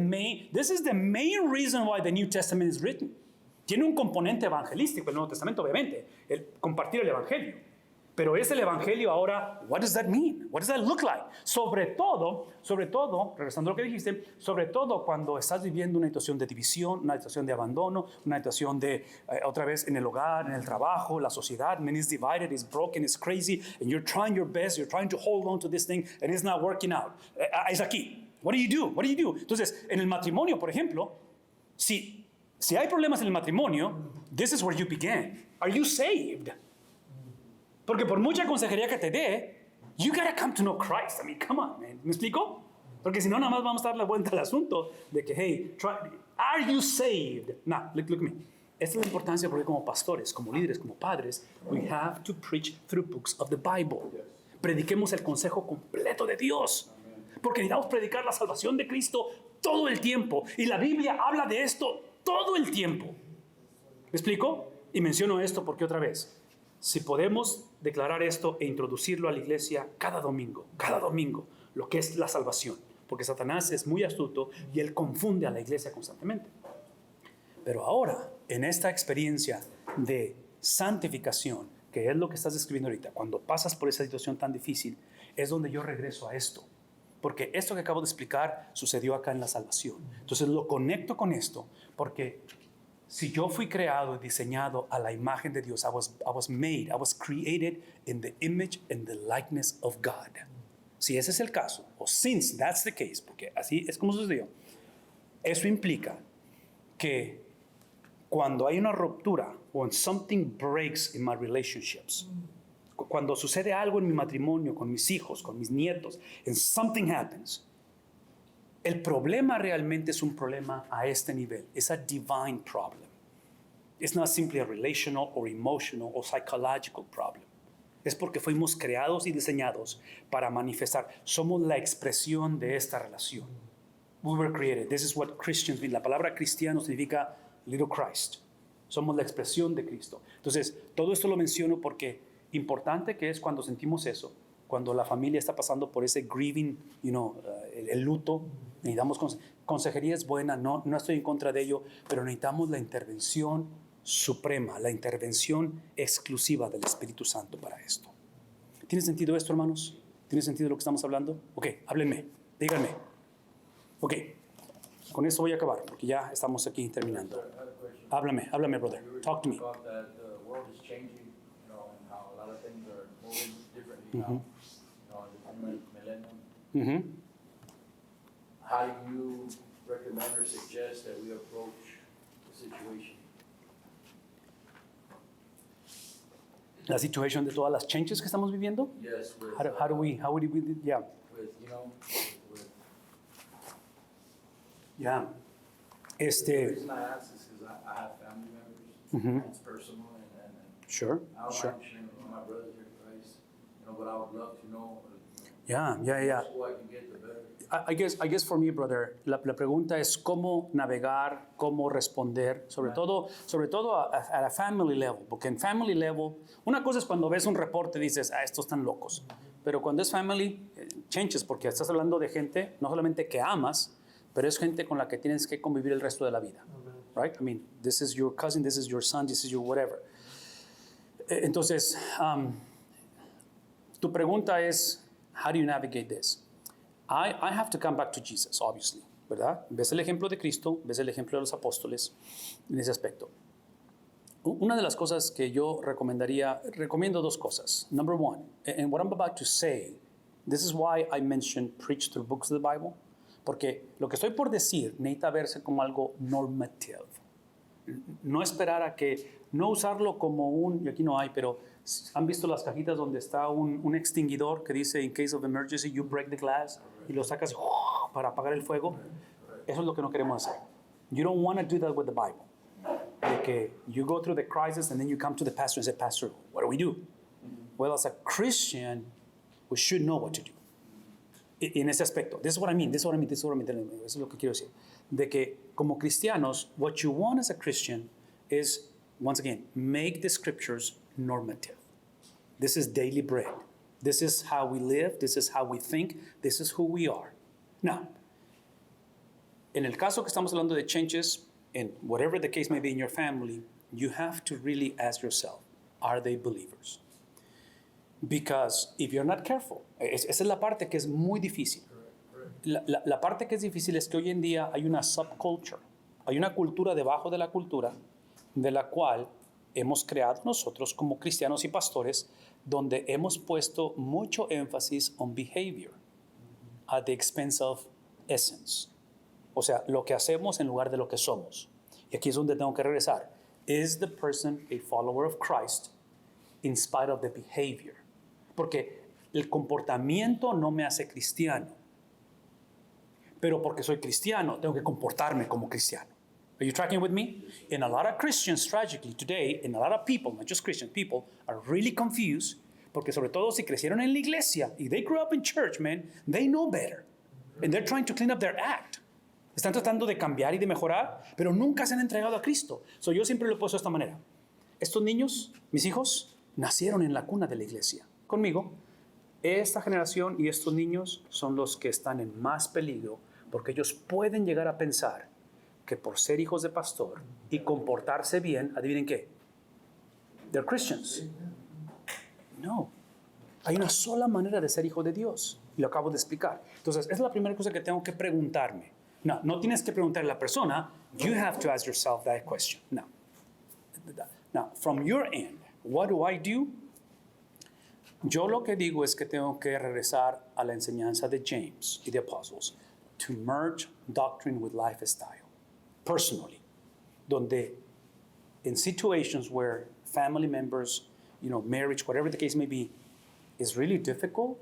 main reason why the New Testament is written. Tiene un componente evangelístico el Nuevo Testamento, obviamente, el compartir el evangelio. Pero es el evangelio ahora, what does that mean? What does that look like? Sobre todo, regresando a lo que dijiste, sobre todo cuando estás viviendo una situación de división, una situación de abandono, una situación de, otra vez, en el hogar, en el trabajo, la sociedad, man is divided, is broken, is crazy, and you're trying your best, you're trying to hold on to this thing, and it's not working out. Es aquí. What do you do? What do you do? Entonces, en el matrimonio, por ejemplo, si hay problemas en el matrimonio, this is where you begin. Are you saved? Porque por mucha consejería que te dé, you gotta come to know Christ. I mean, come on, man. ¿Me explico? Porque si no, nada más vamos a dar la vuelta al asunto de que, hey, are you saved? Now, look at me. Esta es la importancia porque como pastores, como líderes, como padres, we have to preach through books of the Bible. Prediquemos el consejo completo de Dios. Porque necesitamos predicar la salvación de Cristo todo el tiempo. Y la Biblia habla de esto todo el tiempo. ¿Me explico? Y menciono esto porque otra vez, si podemos declarar esto e introducirlo a la iglesia cada domingo, lo que es la salvación, porque Satanás es muy astuto y él confunde a la iglesia constantemente. Pero ahora, en esta experiencia de santificación, que es lo que estás describiendo ahorita, cuando pasas por esa situación tan difícil, es donde yo regreso a esto. Porque esto que acabo de explicar sucedió acá en la salvación. Entonces lo conecto con esto, porque si yo fui creado y diseñado a la imagen de Dios, I was created in the image and the likeness of God. Si ese es el caso, o since that's the case, porque así es como sucedió, eso implica que cuando hay una ruptura, when something breaks in my relationships, cuando sucede algo en mi matrimonio, con mis hijos, con mis nietos, and something happens, el problema realmente es un problema a este nivel. Es a divine problem. It's not simply a relational or emotional or psychological problem. Es porque fuimos creados y diseñados para manifestar. Somos la expresión de esta relación. We were created. This is what Christians mean. La palabra cristiano significa little Christ. Somos la expresión de Cristo. Entonces, todo esto lo menciono porque importante que es cuando sentimos eso, cuando la familia está pasando por ese grieving, el luto, necesitamos consejería es buena, no estoy en contra de ello, pero necesitamos la intervención suprema, la intervención exclusiva del Espíritu Santo para esto. ¿Tiene sentido esto, hermanos? ¿Tiene sentido lo que estamos hablando? Ok, háblenme, díganme. Ok, con eso voy a acabar, porque ya estamos aquí terminando. Háblame, brother. Talk to me. About that the world is changing, and how a lot of things are moving differently now. In the millennium. How do you recommend or suggest that we approach the situation? La situación de todas las changes que estamos viviendo. Yes, with How do we, yeah. with Yeah. the reason I ask is because I have family members. It's personal, and Sure. I don't mind sharing with my brothers here in Christ. But I would love to know. Yeah. The more I can get, the better. I guess for me, brother, la pregunta es cómo navegar, cómo responder, sobre todo a la family level, porque en family level, una cosa es cuando ves un reporte y dices, estos están locos, pero cuando es family, changes, porque estás hablando de gente, no solamente que amas, pero es gente con la que tienes que convivir el resto de la vida, right? I mean, this is your cousin, this is your son, this is your whatever. Entonces, tu pregunta es, how do you navigate this? I have to come back to Jesus, obviously, ¿verdad? Ves el ejemplo de Cristo, ves el ejemplo de los apóstoles en ese aspecto. Una de las cosas que yo recomiendo dos cosas. Number one, and what I'm about to say, this is why I mentioned preach through books of the Bible, porque lo que estoy por decir necesita verse como algo normative. No esperar a que, no usarlo como y aquí no hay, pero ¿han visto las cajitas donde está un extinguidor que dice, in case of emergency, you break the glass, y lo sacas para apagar el fuego? Eso es lo que no queremos hacer. You don't want to do that with the Bible. De que you go through the crisis and then you come to the pastor and say, Pastor, what do we do? Well, as a Christian, we should know what to do. En ese aspecto. This is what I mean. Eso es lo que quiero decir. De que como cristianos, what you want as a Christian is, once again, make the scriptures normative. This is daily bread. This is how we live. This is how we think. This is who we are. Now, en el caso que estamos hablando de changes, and whatever the case may be in your family, you have to really ask yourself, are they believers? Because if you're not careful, esa es la parte que es muy difícil. La parte que es difícil es que hoy en día hay una subculture, hay una cultura debajo de la cultura de la cual hemos creado nosotros como cristianos y pastores, donde hemos puesto mucho énfasis on behavior at the expense of essence. O sea, lo que hacemos en lugar de lo que somos. Y aquí es donde tengo que regresar. Is the person a follower of Christ in spite of the behavior? Porque el comportamiento no me hace cristiano. Pero porque soy cristiano, tengo que comportarme como cristiano. Are you tracking with me? And a lot of Christians, tragically, today, and a lot of people, not just Christian people, are really confused, porque sobre todo si crecieron en la iglesia, y they grew up in church, man, they know better. And they're trying to clean up their act. Están tratando de cambiar y de mejorar, pero nunca se han entregado a Cristo. So, yo siempre lo he puesto de esta manera. Estos niños, mis hijos, nacieron en la cuna de la iglesia. Conmigo, esta generación y estos niños son los que están en más peligro, porque ellos pueden llegar a pensar que por ser hijos de pastor y comportarse bien, adivinen qué, they're Christians. No, hay una sola manera de ser hijo de Dios, y lo acabo de explicar. Entonces, esa es la primera cosa que tengo que preguntarme. No tienes que preguntarle a la persona, you have to ask yourself that question. Now, from your end, what do I do? Yo lo que digo es que tengo que regresar a la enseñanza de James y de Apostles, to merge doctrine with lifestyle, personally, donde in situations where family members, marriage, whatever the case may be, is really difficult,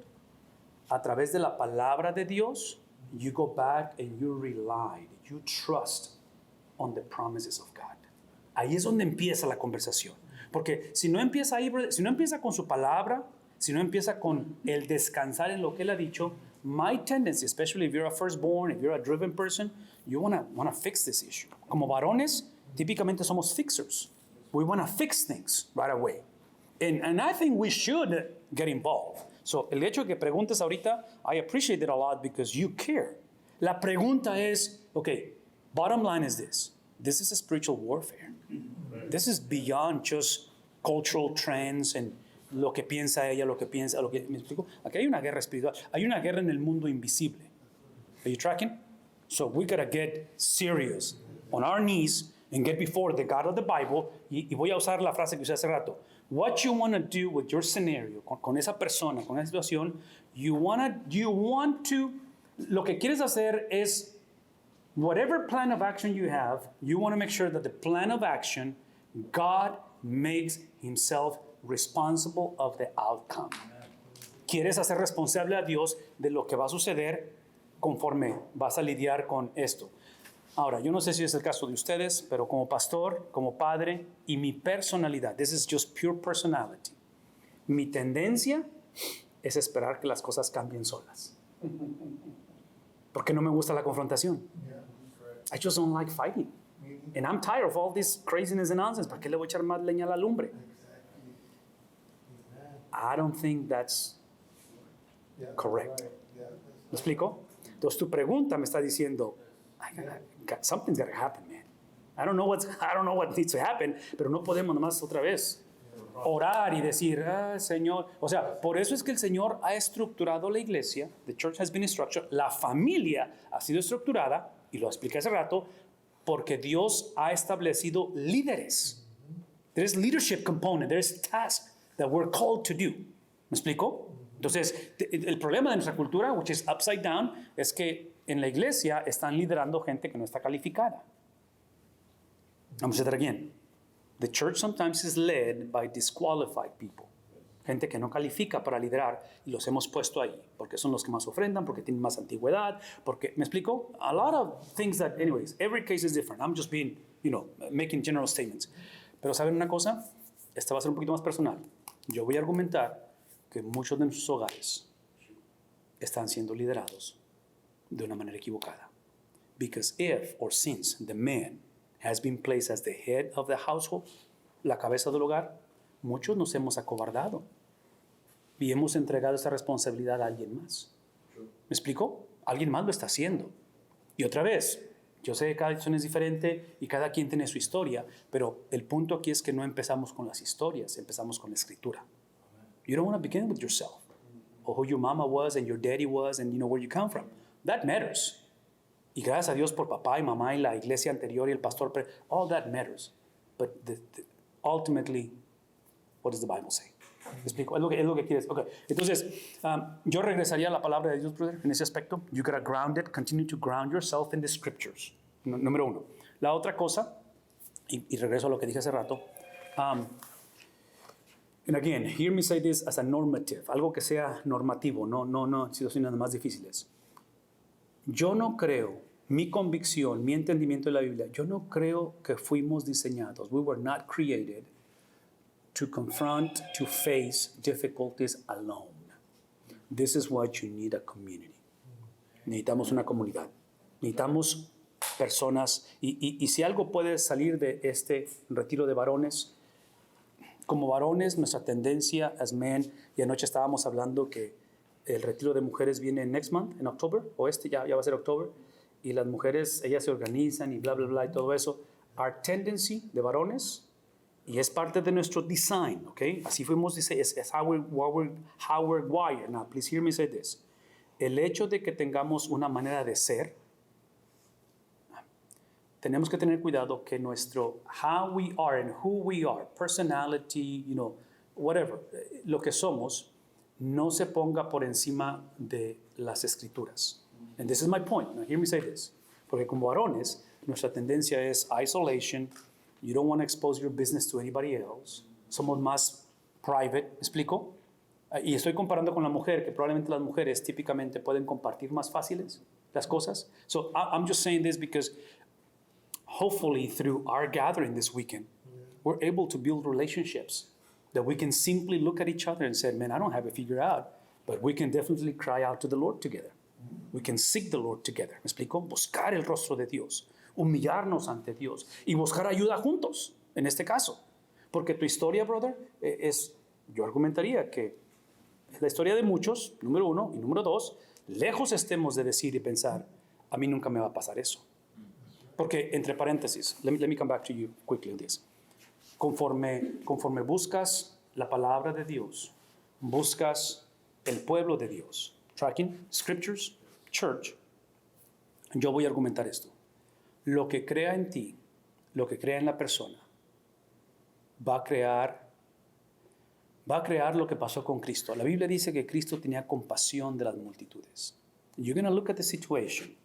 a través de la palabra de Dios, you go back and you rely, you trust on the promises of God. Ahí es donde empieza la conversación. Porque si no empieza ahí, si no empieza con su palabra, si no empieza con el descansar en lo que él ha dicho, my tendency, especially if you're a firstborn, if you're a driven person, you want to fix this issue. Como varones, típicamente somos fixers. We want to fix things right away. And I think we should get involved. So, el hecho de que preguntes ahorita, I appreciate it a lot because you care. La pregunta es, okay, bottom line is this. This is a spiritual warfare. This is beyond just cultural trends and lo que piensa ella, lo que piensa, lo que, ¿me explico? Aquí hay una guerra espiritual. Hay una guerra en el mundo invisible. Are you tracking? So we gotta get serious on our knees and get before the God of the Bible. Y voy a usar la frase que usé hace rato. What you want to do with your scenario, con esa persona, con esa situación, you want to, lo que quieres hacer es, whatever plan of action you have, you want to make sure that the plan of action, God makes himself responsible of the outcome. Quieres hacer responsable a Dios de lo que va a suceder conforme vas a lidiar con esto. Ahora, yo no sé si es el caso de ustedes, pero como pastor, como padre y mi personalidad, this is just pure personality. Mi tendencia es esperar que las cosas cambien solas. Porque no me gusta la confrontación. I just don't like fighting. And I'm tired of all this craziness and nonsense. ¿Para qué le voy a echar más leña a la lumbre? I don't think that's correct. ¿Me explico? Entonces tu pregunta me está diciendo, something's got to happen, man. I don't know what needs to happen, pero no podemos nomás otra vez orar y decir, Señor. O sea, por eso es que el Señor ha estructurado la iglesia. The church has been structured. La familia ha sido estructurada, y lo expliqué hace rato, porque Dios ha establecido líderes. There's leadership component. There's tasks that we're called to do. ¿Me explico? Entonces, el problema de nuestra cultura, which is upside down, es que en la iglesia están liderando gente que no está calificada. Vamos a hacer again. The church sometimes is led by disqualified people. Gente que no califica para liderar y los hemos puesto ahí porque son los que más ofrendan, porque tienen más antigüedad, porque, ¿me explico? A lot of things that, anyways, every case is different. I'm just being, making general statements. Pero ¿saben una cosa? Esta va a ser un poquito más personal. Yo voy a argumentar que muchos de nuestros hogares están siendo liderados de una manera equivocada. Because if or since the man has been placed as the head of the household, la cabeza del hogar, muchos nos hemos acobardado y hemos entregado esa responsabilidad a alguien más. ¿Me explico? Alguien más lo está haciendo. Y otra vez, yo sé que cada situación es diferente y cada quien tiene su historia, pero el punto aquí es que no empezamos con las historias, empezamos con la escritura. You don't want to begin with yourself, or who your mama was and your daddy was and where you come from. That matters. Y gracias a Dios por papá y mamá y la iglesia anterior y el pastor, all that matters. But ultimately, what does the Bible say? ¿Me explico? Es lo que quieres. Okay. Entonces, yo regresaría a la palabra de Dios, brother, en ese aspecto. You gotta ground it, continue to ground yourself in the scriptures. Número uno. La otra cosa, y regreso a lo que dije hace rato, and again, hear me say this as a normative, algo que sea normativo, no situaciones más difíciles. Yo no creo, mi convicción, mi entendimiento de la Biblia, yo no creo que fuimos diseñados. We were not created to confront, to face difficulties alone. This is why you need a community. Necesitamos una comunidad. Necesitamos personas. Y si algo puede salir de este retiro de varones, como varones, nuestra tendencia as men, y anoche estábamos hablando que el retiro de mujeres viene next month, en October, o ya va a ser October, y las mujeres, ellas se organizan y bla, bla, bla, y todo eso. Our tendency de varones, y es parte de nuestro design, ¿ok? Así fuimos, es how we're wired. Now, please hear me say this. El hecho de que tengamos una manera de ser, tenemos que tener cuidado que nuestro how we are and who we are, personality, whatever, lo que somos, no se ponga por encima de las escrituras. And this is my point. Now, hear me say this. Porque como varones, nuestra tendencia es isolation. You don't want to expose your business to anybody else. Somos más private. ¿Me explico? Y estoy comparando con la mujer, que probablemente las mujeres típicamente pueden compartir más fáciles las cosas. So I'm just saying this because hopefully through our gathering this weekend, we're able to build relationships that we can simply look at each other and say, man, I don't have it figured out, but we can definitely cry out to the Lord together. We can seek the Lord together. ¿Me explico? Buscar el rostro de Dios, humillarnos ante Dios y buscar ayuda juntos, en este caso. Porque tu historia, brother, yo argumentaría que Es la historia de muchos, número uno. Y número dos, lejos estemos de decir y pensar, a mí nunca me va a pasar eso. Porque, entre paréntesis, let me come back to you quickly on this. Conforme buscas la palabra de Dios, buscas el pueblo de Dios, tracking, scriptures, church, yo voy a argumentar esto. Lo que crea en ti, lo que crea en la persona, va a crear lo que pasó con Cristo. La Biblia dice que Cristo tenía compasión de las multitudes. You're going to look at the situation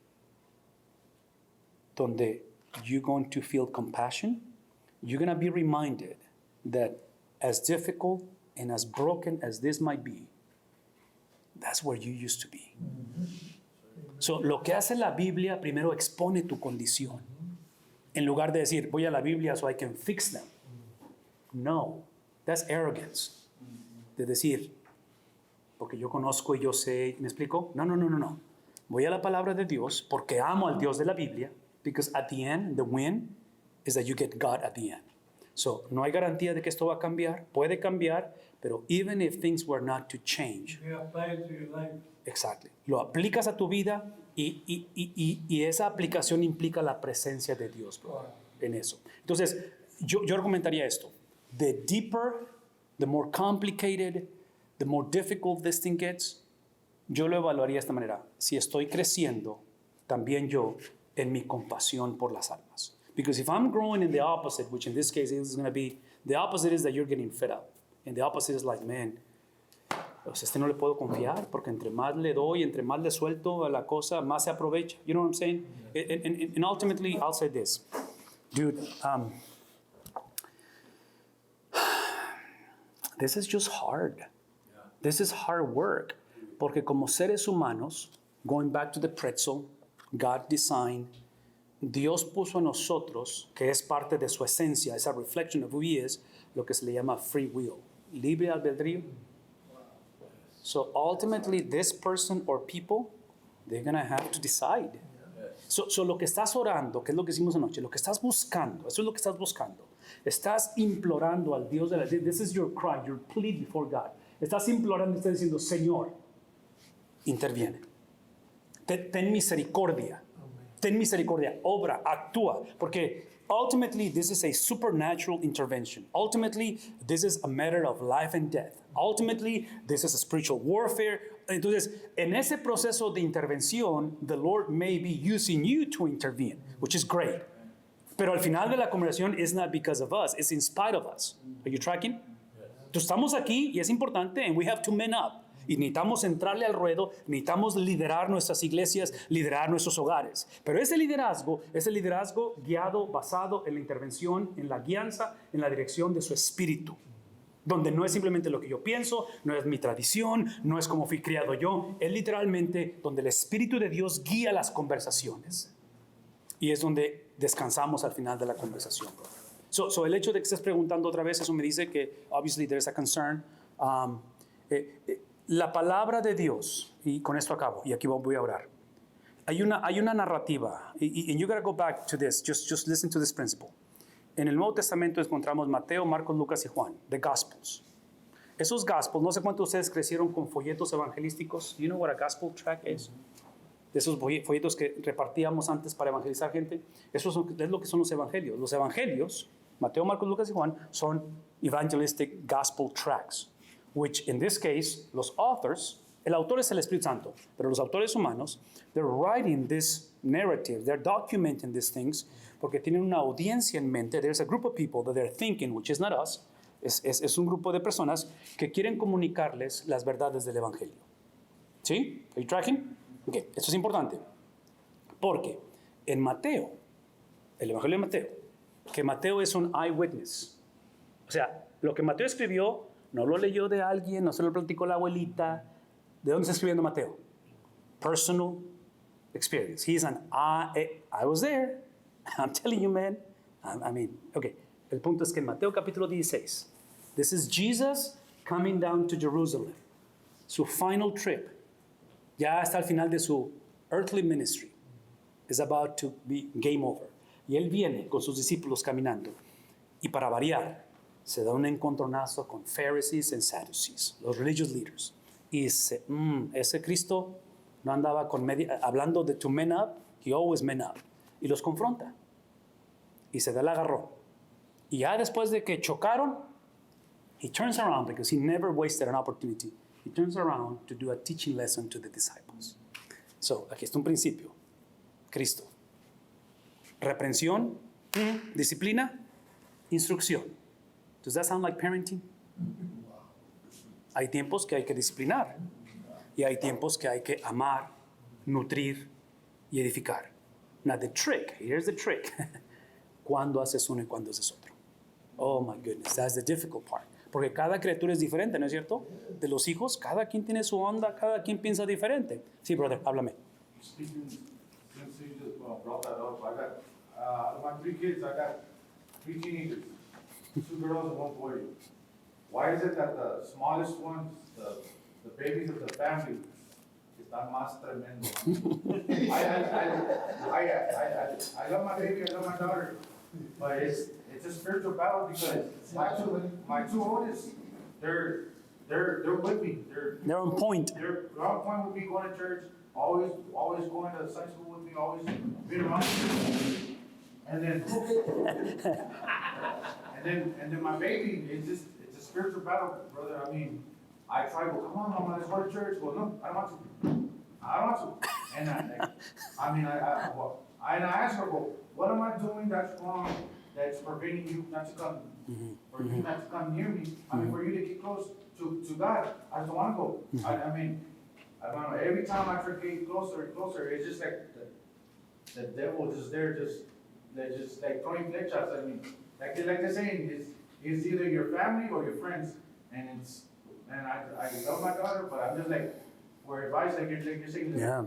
donde you're going to feel compassion. You're going to be reminded that as difficult and as broken as this might be, that's where you used to be. So, lo que hace la Biblia primero expone tu condición. En lugar de decir, voy a la Biblia so I can fix them. No, that's arrogance. De decir, porque yo conozco y yo sé, ¿me explico? No. Voy a la palabra de Dios porque amo al Dios de la Biblia, because at the end, the win is that you get God at the end. So, no hay garantía de que esto va a cambiar. Puede cambiar, pero even if things were not to change. You apply it to your life. Exactly. Lo aplicas a tu vida y esa aplicación implica la presencia de Dios, bro, en eso. Entonces, yo argumentaría esto. The deeper, the more complicated, the more difficult this thing gets, yo lo evaluaría de esta manera. Si estoy creciendo, también yo, en mi compasión por las almas. Because if I'm growing in the opposite, which in this case is going to be, the opposite is that you're getting fed up. And the opposite is like, man, o sea, no le puedo confiar porque entre más le doy, entre más le suelto a la cosa, más se aprovecha. You know what I'm saying? And ultimately, I'll say this. Dude, this is just hard. This is hard work. Porque como seres humanos, going back to the pretzel, God designed, Dios puso en nosotros, que es parte de su esencia, esa reflection of who He is, lo que se le llama free will, libre albedrío. So ultimately, this person or people, they're going to have to decide. So lo que estás orando, que es lo que hicimos anoche, lo que estás buscando, eso es lo que estás buscando. Estás implorando al Dios de la... This is your cry, your plea before God. Estás implorando, estás diciendo, Señor, interviene. Ten misericordia. Ten misericordia. Obra, actúa. Porque ultimately, this is a supernatural intervention. Ultimately, this is a matter of life and death. Ultimately, this is a spiritual warfare. Entonces, en ese proceso de intervención, the Lord may be using you to intervene, which is great. Pero al final de la conversación, it's not because of us, it's in spite of us. Are you tracking? Entonces, estamos aquí y es importante, and we have to man up. Y necesitamos entrarle al ruedo, necesitamos liderar nuestras iglesias, liderar nuestros hogares. Pero ese liderazgo guiado, basado en la intervención, en la guianza, en la dirección de su espíritu. Donde no es simplemente lo que yo pienso, no es mi tradición, no es como fui criado yo. Es literalmente donde el Espíritu de Dios guía las conversaciones. Y es donde descansamos al final de la conversación. So el hecho de que estés preguntando otra vez, eso me dice que, obviously, there's a concern. La palabra de Dios, y con esto acabo, y aquí voy a orar. Hay una narrativa, and you got to go back to this, just listen to this principle. En el Nuevo Testamento encontramos Mateo, Marcos, Lucas y Juan, the Gospels. Esos Gospels, no sé cuántos de ustedes crecieron con folletos evangelísticos. You know what a gospel tract is? De esos folletos que repartíamos antes para evangelizar gente. Eso es lo que son los evangelios. Los evangelios, Mateo, Marcos, Lucas y Juan, son evangelistic gospel tracts, which in this case, los authors, el autor es el Espíritu Santo, pero los autores humanos, they're writing this narrative, they're documenting these things, porque tienen una audiencia en mente. There's a group of people that they're thinking, which is not us. Es un grupo de personas que quieren comunicarles las verdades del Evangelio. ¿Sí? Are you tracking? Ok, esto es importante. Porque en Mateo, el Evangelio de Mateo, que Mateo es un eyewitness. O sea, lo que Mateo escribió, no lo leyó de alguien, no se lo platicó la abuelita. ¿De dónde está escribiendo Mateo? Personal experience. He's an I was there. I'm telling you, man. I mean, okay. El punto es que en Mateo capítulo 16, this is Jesus coming down to Jerusalem. Su final trip. Ya está al final de su earthly ministry. Is about to be game over. Y él viene con sus discípulos caminando. Y para variar, se da un encontronazo con Pharisees and Sadducees, los religious leaders. y dice, ese Cristo no andaba hablando de to men up, he always men up. Y los confronta. Y se la agarró. Y ya después de que chocaron, he turns around because he never wasted an opportunity. He turns around to do a teaching lesson to the disciples. So, aquí está un principio. Cristo. Reprensión, disciplina, instrucción. Does that sound like parenting? Hay tiempos que hay que disciplinar y hay tiempos que hay que amar, nutrir y edificar. Now the trick, here's the trick. ¿Cuándo haces uno y cuándo haces otro? Oh my goodness, that's the difficult part. Porque cada criatura es diferente, ¿no es cierto? De los hijos, cada quien tiene su onda, cada quien piensa diferente. Sí, brother, háblame. Speaking, since you just brought that up, I got, out of my 3 kids, I got 3 teenagers, 2 girls and 1 boy. Why is it that the smallest ones, the babies of the family, están más tremendo? I love my baby, I love my daughter, but it's a spiritual battle because my 2 oldest, they're with me. They're on point. They're on point with me, going to church, always going to Sunday school with me, always being around me. And then my baby, it's a spiritual battle, brother. I mean, I try to go, come on, Mama, let's go to church. Well, no, I don't want to. And I ask her, well, what am I doing that's wrong, that's preventing you not to come, for you not to come near me? I mean, for you to get close to God. I just don't want to go. I mean, every time I try to get closer and closer, it's just like the devil just there, just like throwing flechas. I mean, like they're saying, it's either your family or your friends, and I love my daughter, but I'm just like, for advice, like you're saying, Yeah.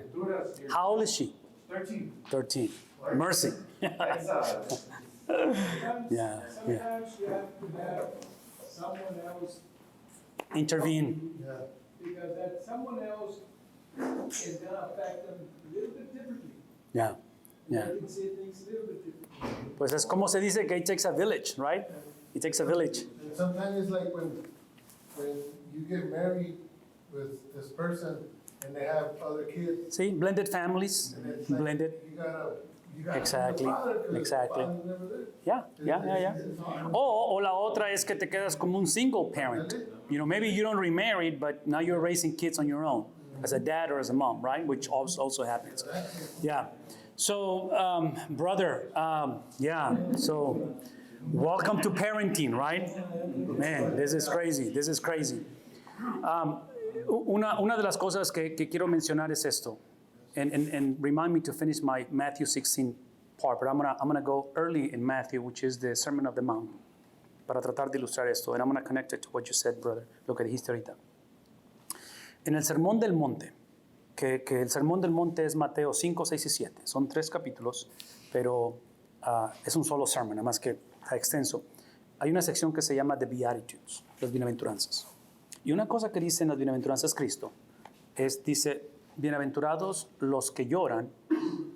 How old is she? 13. 13. Mercy. It's, Yeah. Sometimes you have to have someone else, Intervene. because that someone else is gonna affect them a little bit differently. Yeah. Yeah. They can see things a little bit differently. Pues es como se dice que it takes a village, right? It takes a village. And sometimes it's like when you get married with this person and they have other kids. See, blended families, And it's like, blended. You gotta Exactly, be the father 'cause the exactly. father's never there. Yeah. It's hard. O la otra es que te quedas como un single parent. You know, maybe you don't remarried, but now you're raising kids on your own as a dad or as a mom, right? Which also happens. Yeah. So, brother, so welcome to parenting, right? Man, this is crazy. This is crazy. Una de las cosas que quiero mencionar es esto. And remind me to finish my Matthew 16 part, but I'm gonna go early in Matthew, which is the Sermon of the Mount, para tratar de ilustrar esto. And I'm gonna connect it to what you said, brother, lo que dijiste ahorita. En el Sermón del Monte, que el Sermón del Monte es Mateo 5, 6 y 7. Son 3 capítulos, pero es un solo sermon, además que está extenso. Hay una sección que se llama The Beatitudes, las bienaventuranzas. Y una cosa que dice en las bienaventuranzas Cristo dice, bienaventurados los que lloran,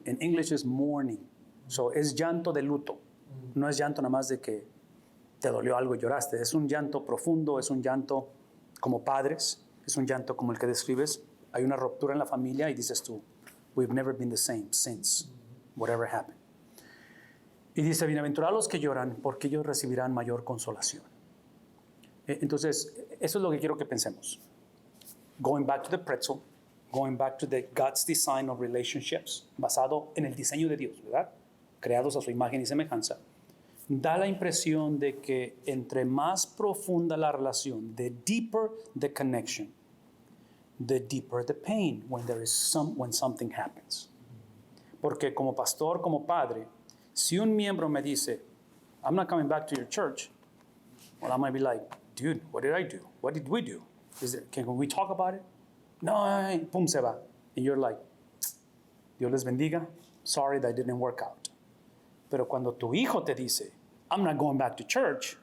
en English es mourning, so es llanto de luto, no es llanto nada más de que te dolió algo y lloraste, es un llanto profundo, es un llanto como padres, es un llanto como el que describes, hay una ruptura en la familia y dices tú, we've never been the same since whatever happened. Y dice, bienaventurados los que lloran, porque ellos recibirán mayor consolación. Entonces, eso es lo que quiero que pensemos. Going back to the pretzel, going back to the God's design of relationships, basado en el diseño de Dios, ¿verdad? Creados a su imagen y semejanza. Da la impresión de que entre más profunda la relación, the deeper the connection, the deeper the pain when something happens. Porque como pastor, como padre, si un miembro me dice, I'm not coming back to your church, well, I might be like, dude, what did I do? What did we do? Can we talk about it? No, pum, se va. And you're like, Dios les bendiga, sorry that didn't work out. Pero cuando tu hijo te dice, I'm not going back to church,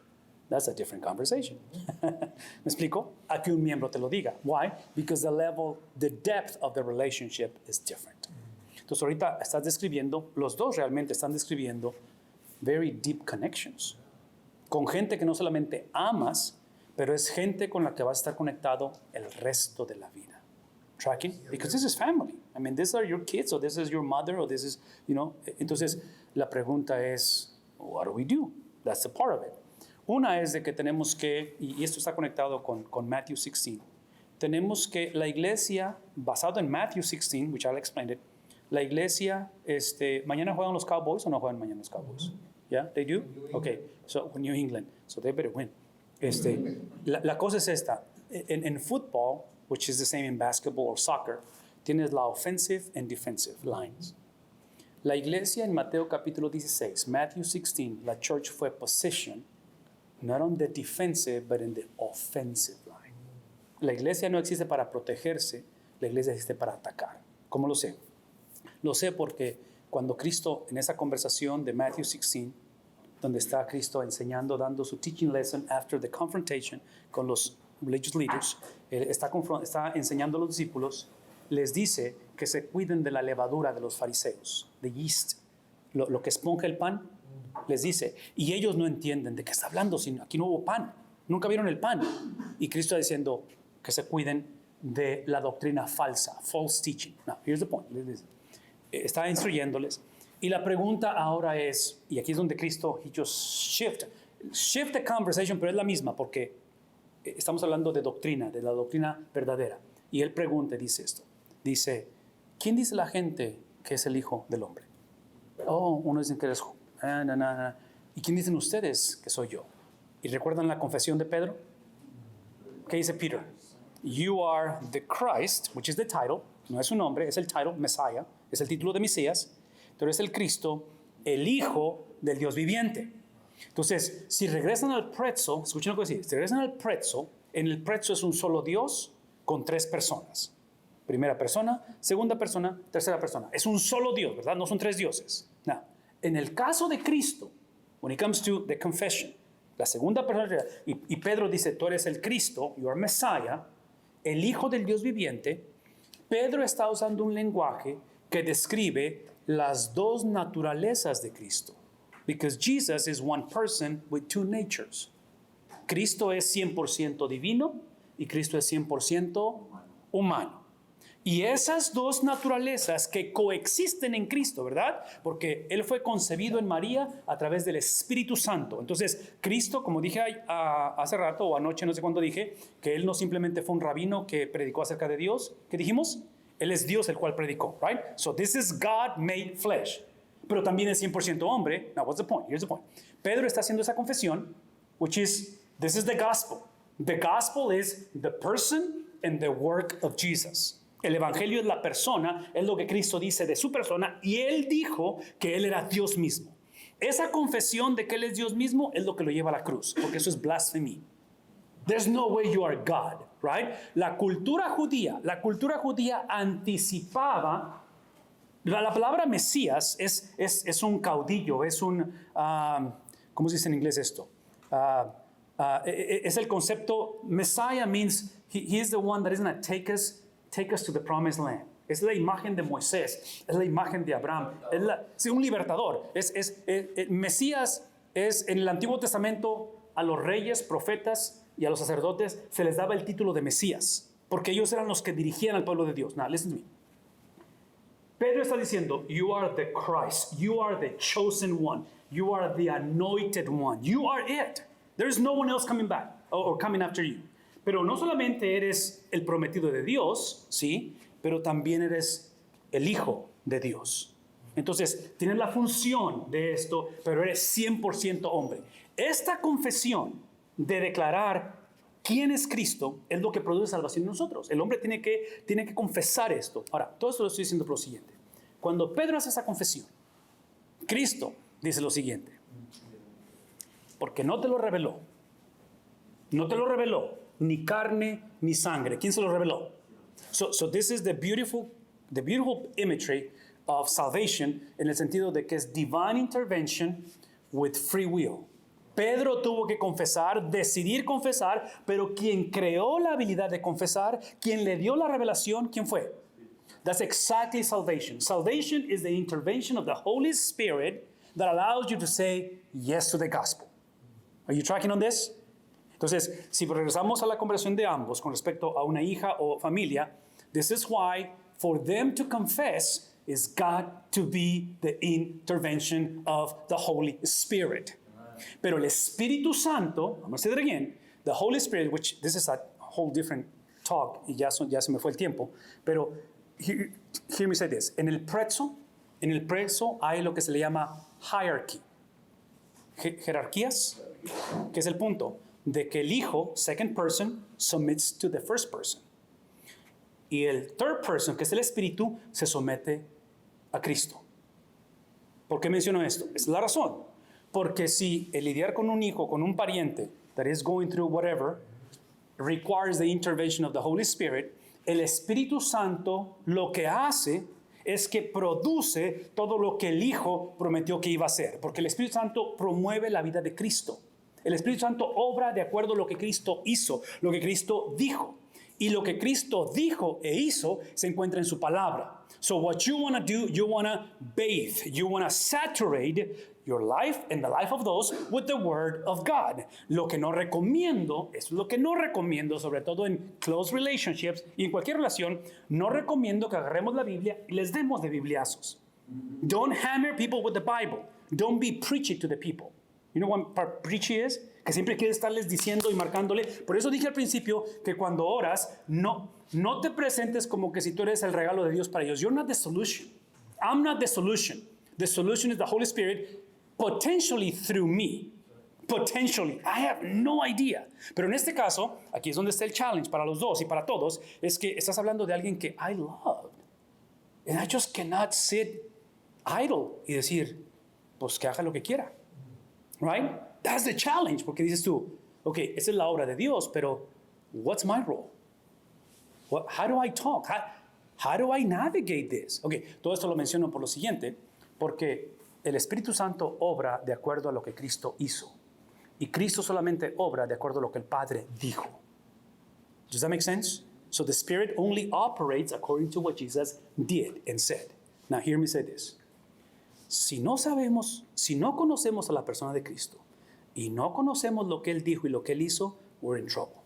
that's a different conversation. ¿Me explico? A que un miembro te lo diga. Why? Because the depth of the relationship is different. Entonces ahorita estás describiendo, los dos realmente están describiendo very deep connections. Con gente que no solamente amas, pero es gente con la que vas a estar conectado el resto de la vida. Tracking? Because this is family. I mean, these are your kids, or this is your mother, or this is, you know. Entonces, la pregunta es, what do we do? That's the part of it. Una es de que tenemos que, y esto está conectado con Matthew 16, tenemos que, la iglesia, basado en Matthew 16, which I'll explain it, la iglesia, ¿mañana juegan los Cowboys o no juegan mañana los Cowboys? Yeah, they do? Okay, so New England, so they better win. La cosa es esta, en football, which is the same in basketball or soccer, tienes la offensive and defensive lines. La iglesia en Mateo capítulo 16, Matthew 16, la church fue positioned not on the defensive, but in the offensive line. La iglesia no existe para protegerse, la iglesia existe para atacar. ¿Cómo lo sé? Lo sé porque cuando Cristo, en esa conversación de Matthew 16, donde está Cristo enseñando, dando su teaching lesson after the confrontation con los religious leaders, él está enseñando a los discípulos, les dice que se cuiden de la levadura de los fariseos, the yeast, lo que esponja el pan, les dice, y ellos no entienden de qué está hablando, sino aquí no hubo pan, nunca vieron el pan. Y Cristo está diciendo que se cuiden de la doctrina falsa, false teaching. Now, here's the point. Está instruyéndoles. Y la pregunta ahora es, y aquí es donde Cristo, he just shift the conversation, pero es la misma, porque estamos hablando de doctrina, de la doctrina verdadera. Y él pregunta, dice esto, dice, ¿quién dice la gente que es el Hijo del Hombre? Oh, uno dice que eres ¿Y quién dicen ustedes que soy yo? ¿Y recuerdan la confesión de Pedro? ¿Qué dice Peter? You are the Christ, which is the title, no es su nombre, es el title, Messiah, es el título de Mesías, pero es el Cristo, el Hijo del Dios viviente. Entonces, si regresan al pretzel, escuchen lo que decir, si regresan al pretzel, en el pretzel es un solo Dios con tres personas. Primera persona, segunda persona, tercera persona. Es un solo Dios, ¿verdad? No son tres dioses. Now, en el caso de Cristo, when it comes to the confession, la segunda persona, y Pedro dice, tú eres el Cristo, you are Messiah, el Hijo del Dios viviente, Pedro está usando un lenguaje que describe las dos naturalezas de Cristo. Because Jesus is one person with two natures. Cristo es 100% divino y Cristo es 100% humano. Y esas dos naturalezas que coexisten en Cristo, ¿verdad? Porque Él fue concebido en María a través del Espíritu Santo. Entonces, Cristo, como dije hace rato o anoche, no sé cuándo dije, que Él no simplemente fue un rabino que predicó acerca de Dios. ¿Qué dijimos? Él es Dios el cual predicó, right? So this is God made flesh. Pero también es 100% hombre. Now, what's the point? Here's the point. Pedro está haciendo esa confesión, which is, this is the gospel. The gospel is the person and the work of Jesus. El evangelio es la persona, es lo que Cristo dice de su persona, y Él dijo que Él era Dios mismo. Esa confesión de que Él es Dios mismo es lo que lo lleva a la cruz, porque eso es blasfemia. There's no way you are God, right? La cultura judía anticipaba, la palabra Mesías es un caudillo, es un, ¿cómo se dice en inglés esto? Es el concepto, Messiah means he is the one that is going to take us to the promised land. Es la imagen de Moisés, es la imagen de Abraham, es un libertador. Mesías es, en el Antiguo Testamento, a los reyes, profetas y a los sacerdotes se les daba el título de Mesías, porque ellos eran los que dirigían al pueblo de Dios. Now, listen to me. Pedro está diciendo, you are the Christ, you are the chosen one, you are the anointed one, you are it. There is no one else coming back or coming after you. Pero no solamente eres el prometido de Dios, ¿sí? Pero también eres el Hijo de Dios. Entonces, tienes la función de esto, pero eres 100% hombre. Esta confesión de declarar quién es Cristo es lo que produce salvación en nosotros. El hombre tiene que confesar esto. Ahora, todo esto lo estoy diciendo por lo siguiente. Cuando Pedro hace esa confesión, Cristo dice lo siguiente. Porque no te lo reveló. No te lo reveló ni carne ni sangre. ¿Quién se lo reveló? So this is the beautiful imagery of salvation en el sentido de que es divine intervention with free will. Pedro tuvo que confesar, decidir confesar, pero quien creó la habilidad de confesar, quien le dio la revelación, ¿quién fue? That's exactly salvation. Salvation is the intervention of the Holy Spirit that allows you to say yes to the gospel. Are you tracking on this? Entonces, si regresamos a la conversación de ambos con respecto a una hija o familia, this is why for them to confess is got to be the intervention of the Holy Spirit. Pero el Espíritu Santo, I'm going to say that again, the Holy Spirit, which this is a whole different talk, y ya se me fue el tiempo, pero hear me say this. En el preso hay lo que se le llama hierarchy. Jerarquías, que es el punto de que el hijo, second person, submits to the first person. Y el third person, que es el Espíritu, se somete a Cristo. ¿Por qué menciono esto? Es la razón. Porque si el lidiar con un hijo, con un pariente, that is going through whatever, requires the intervention of the Holy Spirit, el Espíritu Santo lo que hace es que produce todo lo que el Hijo prometió que iba a hacer. Porque el Espíritu Santo promueve la vida de Cristo. El Espíritu Santo obra de acuerdo a lo que Cristo hizo, lo que Cristo dijo. Y lo que Cristo dijo e hizo se encuentra en su palabra. So what you want to do, you want to bathe, you want to saturate your life and the life of those with the word of God. Lo que no recomiendo, eso es lo que no recomiendo, sobre todo en close relationships y en cualquier relación, no recomiendo que agarremos la Biblia y les demos de bibliazos. Don't hammer people with the Bible. Don't be preachy to the people. You know what preachy is? Que siempre quiere estarles diciendo y marcándole. Por eso dije al principio que cuando oras, no te presentes como que si tú eres el regalo de Dios para ellos. You're not the solution. I'm not the solution. The solution is the Holy Spirit, potentially through me. Potentially. I have no idea. Pero en este caso, aquí es donde está el challenge para los dos y para todos, es que estás hablando de alguien que I love. And I just cannot sit idle y decir, pues que haga lo que quiera. Right? That's the challenge, porque dices tú, okay, esa es la obra de Dios, pero what's my role? How do I talk? How do I navigate this? Okay, todo esto lo menciono por lo siguiente, porque el Espíritu Santo obra de acuerdo a lo que Cristo hizo. Y Cristo solamente obra de acuerdo a lo que el Padre dijo. Does that make sense? So the Spirit only operates according to what Jesus did and said. Now hear me say this. Si no conocemos a la persona de Cristo y no conocemos lo que Él dijo y lo que Él hizo, we're in trouble.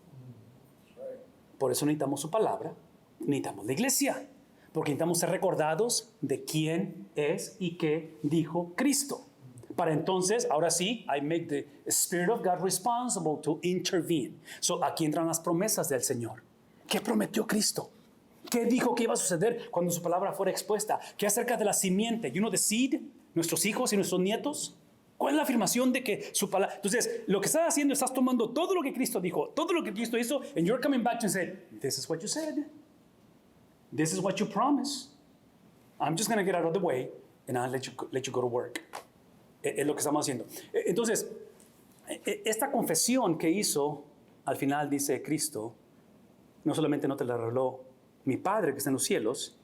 Por eso necesitamos su palabra, necesitamos la iglesia, porque necesitamos ser recordados de quién es y qué dijo Cristo. Para entonces, ahora sí, I make the Spirit of God responsible to intervene. So aquí entran las promesas del Señor. ¿Qué prometió Cristo? ¿Qué dijo que iba a suceder cuando su palabra fuera expuesta? ¿Qué acerca de la simiente? You know the seed, nuestros hijos y nuestros nietos. ¿Cuál es la afirmación de que su palabra? Entonces, lo que estás haciendo, estás tomando todo lo que Cristo dijo, todo lo que Cristo hizo, and you're coming back to say, this is what you said. This is what you promised. I'm just going to get out of the way and I'll let you go to work. Es lo que estamos haciendo. Entonces, esta confesión que hizo, al final dice Cristo, no solamente no te la reveló mi Padre que está en los cielos,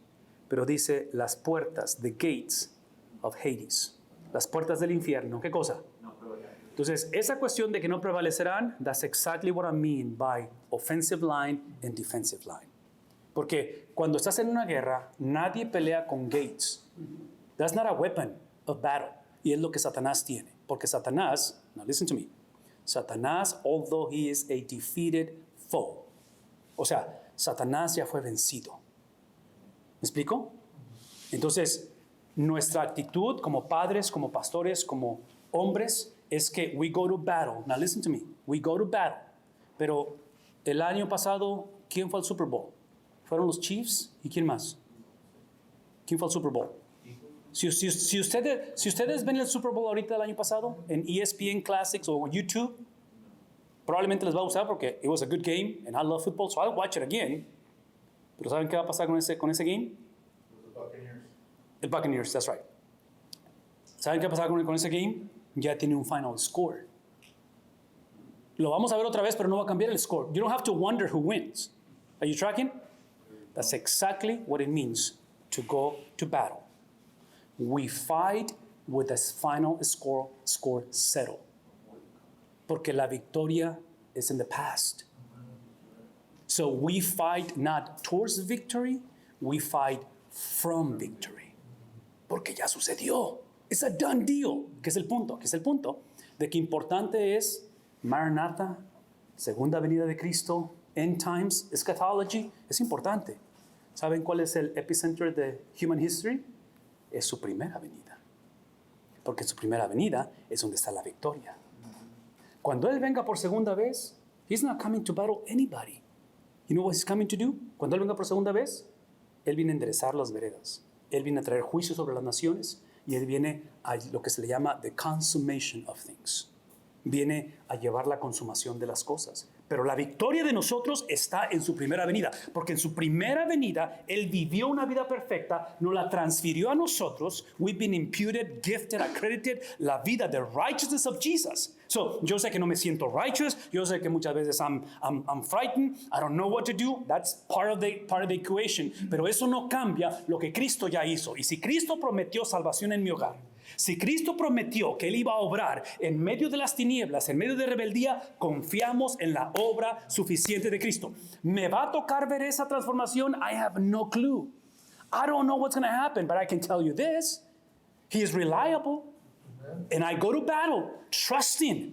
pero dice las puertas, the gates of Hades, las puertas del infierno. ¿Qué cosa? Entonces, esa cuestión de que no prevalecerán, that's exactly what I mean by offensive line and defensive line. Porque cuando estás en una guerra, nadie pelea con gates. That's not a weapon of battle. Y es lo que Satanás tiene. Porque Satanás, now listen to me, Satanás, although he is a defeated foe, o sea, Satanás ya fue vencido. ¿Me explico? Entonces, nuestra actitud como padres, como pastores, como hombres, es que we go to battle. Now listen to me. We go to battle. Pero el año pasado, ¿quién fue al Super Bowl? ¿Fueron los Chiefs? ¿Y quién más? ¿Quién fue al Super Bowl? Si ustedes ven el Super Bowl ahorita del año pasado, en ESPN Classics o YouTube, probablemente les va a gustar porque it was a good game and I love football, so I'll watch it again. Pero ¿saben qué va a pasar con ese game? El Buccaneers, that's right. ¿Saben qué va a pasar con ese game? Ya tiene un final score. Lo vamos a ver otra vez, pero no va a cambiar el score. You don't have to wonder who wins. Are you tracking? That's exactly what it means to go to battle. We fight with the final score settled. Porque la victoria is in the past. So we fight not towards victory, we fight from victory. Porque ya sucedió. It's a done deal. ¿Qué es el punto? De que importante es Maranatha, segunda venida de Cristo, end times, eschatology, es importante. ¿Saben cuál es el epicenter de human history? Es su primera venida. Porque su primera venida es donde está la victoria. Cuando Él venga por segunda vez, He's not coming to battle anybody. You know what He's coming to do? Cuando Él venga por segunda vez, Él viene a enderezar las veredas. Él viene a traer juicio sobre las naciones y Él viene a lo que se le llama the consummation of things. Viene a llevar la consumación de las cosas. Pero la victoria de nosotros está en su primera venida, porque en su primera venida Él vivió una vida perfecta, nos la transfirió a nosotros. We've been imputed, gifted, accredited, la vida, the righteousness of Jesus. So, yo sé que no me siento righteous, yo sé que muchas veces I'm frightened, I don't know what to do. That's part of the equation. Pero eso no cambia lo que Cristo ya hizo. Y si Cristo prometió salvación en mi hogar, si Cristo prometió que Él iba a obrar en medio de las tinieblas, en medio de rebeldía, confiamos en la obra suficiente de Cristo. ¿Me va a tocar ver esa transformación? I have no clue. I don't know what's going to happen, but I can tell you this. He is reliable. And I go to battle trusting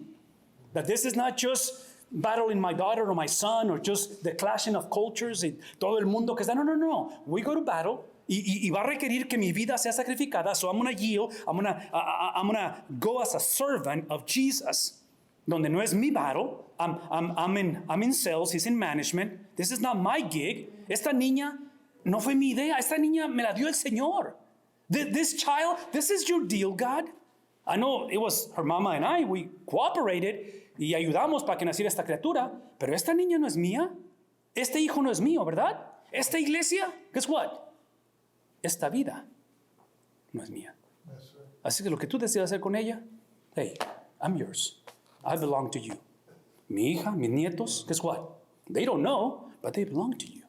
that this is not just battling my daughter or my son or just the clashing of cultures y todo el mundo que está. No. We go to battle. Y va a requerir que mi vida sea sacrificada. So I'm going to yield. I'm going to go as a servant of Jesus. Donde no es mi battle. I'm in sales. He's in management. This is not my gig. Esta niña no fue mi idea. Esta niña me la dio el Señor. This child, this is your deal, God. I know it was her mama and I. We cooperated y ayudamos para que naciera esta criatura. Pero esta niña no es mía. Este hijo no es mío, ¿verdad? Esta iglesia, guess what? Esta vida no es mía. Así que lo que tú decidas hacer con ella, hey, I'm yours. I belong to you. Mi hija, mis nietos, guess what? They don't know, but they belong to you.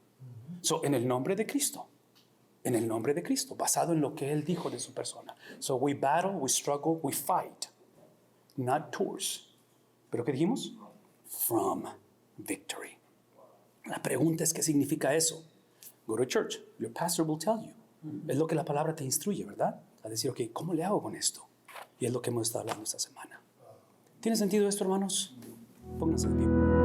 So, en el nombre de Cristo, basado en lo que Él dijo de su persona. So, we battle, we struggle, we fight, not tours. ¿Pero qué dijimos? From victory. La pregunta es, ¿qué significa eso? Go to church. Your pastor will tell you. Es lo que la palabra te instruye, ¿verdad? A decir, ok, ¿cómo le hago con esto? Y es lo que hemos estado hablando esta semana. ¿Tiene sentido esto, hermanos? Pónganse de pie.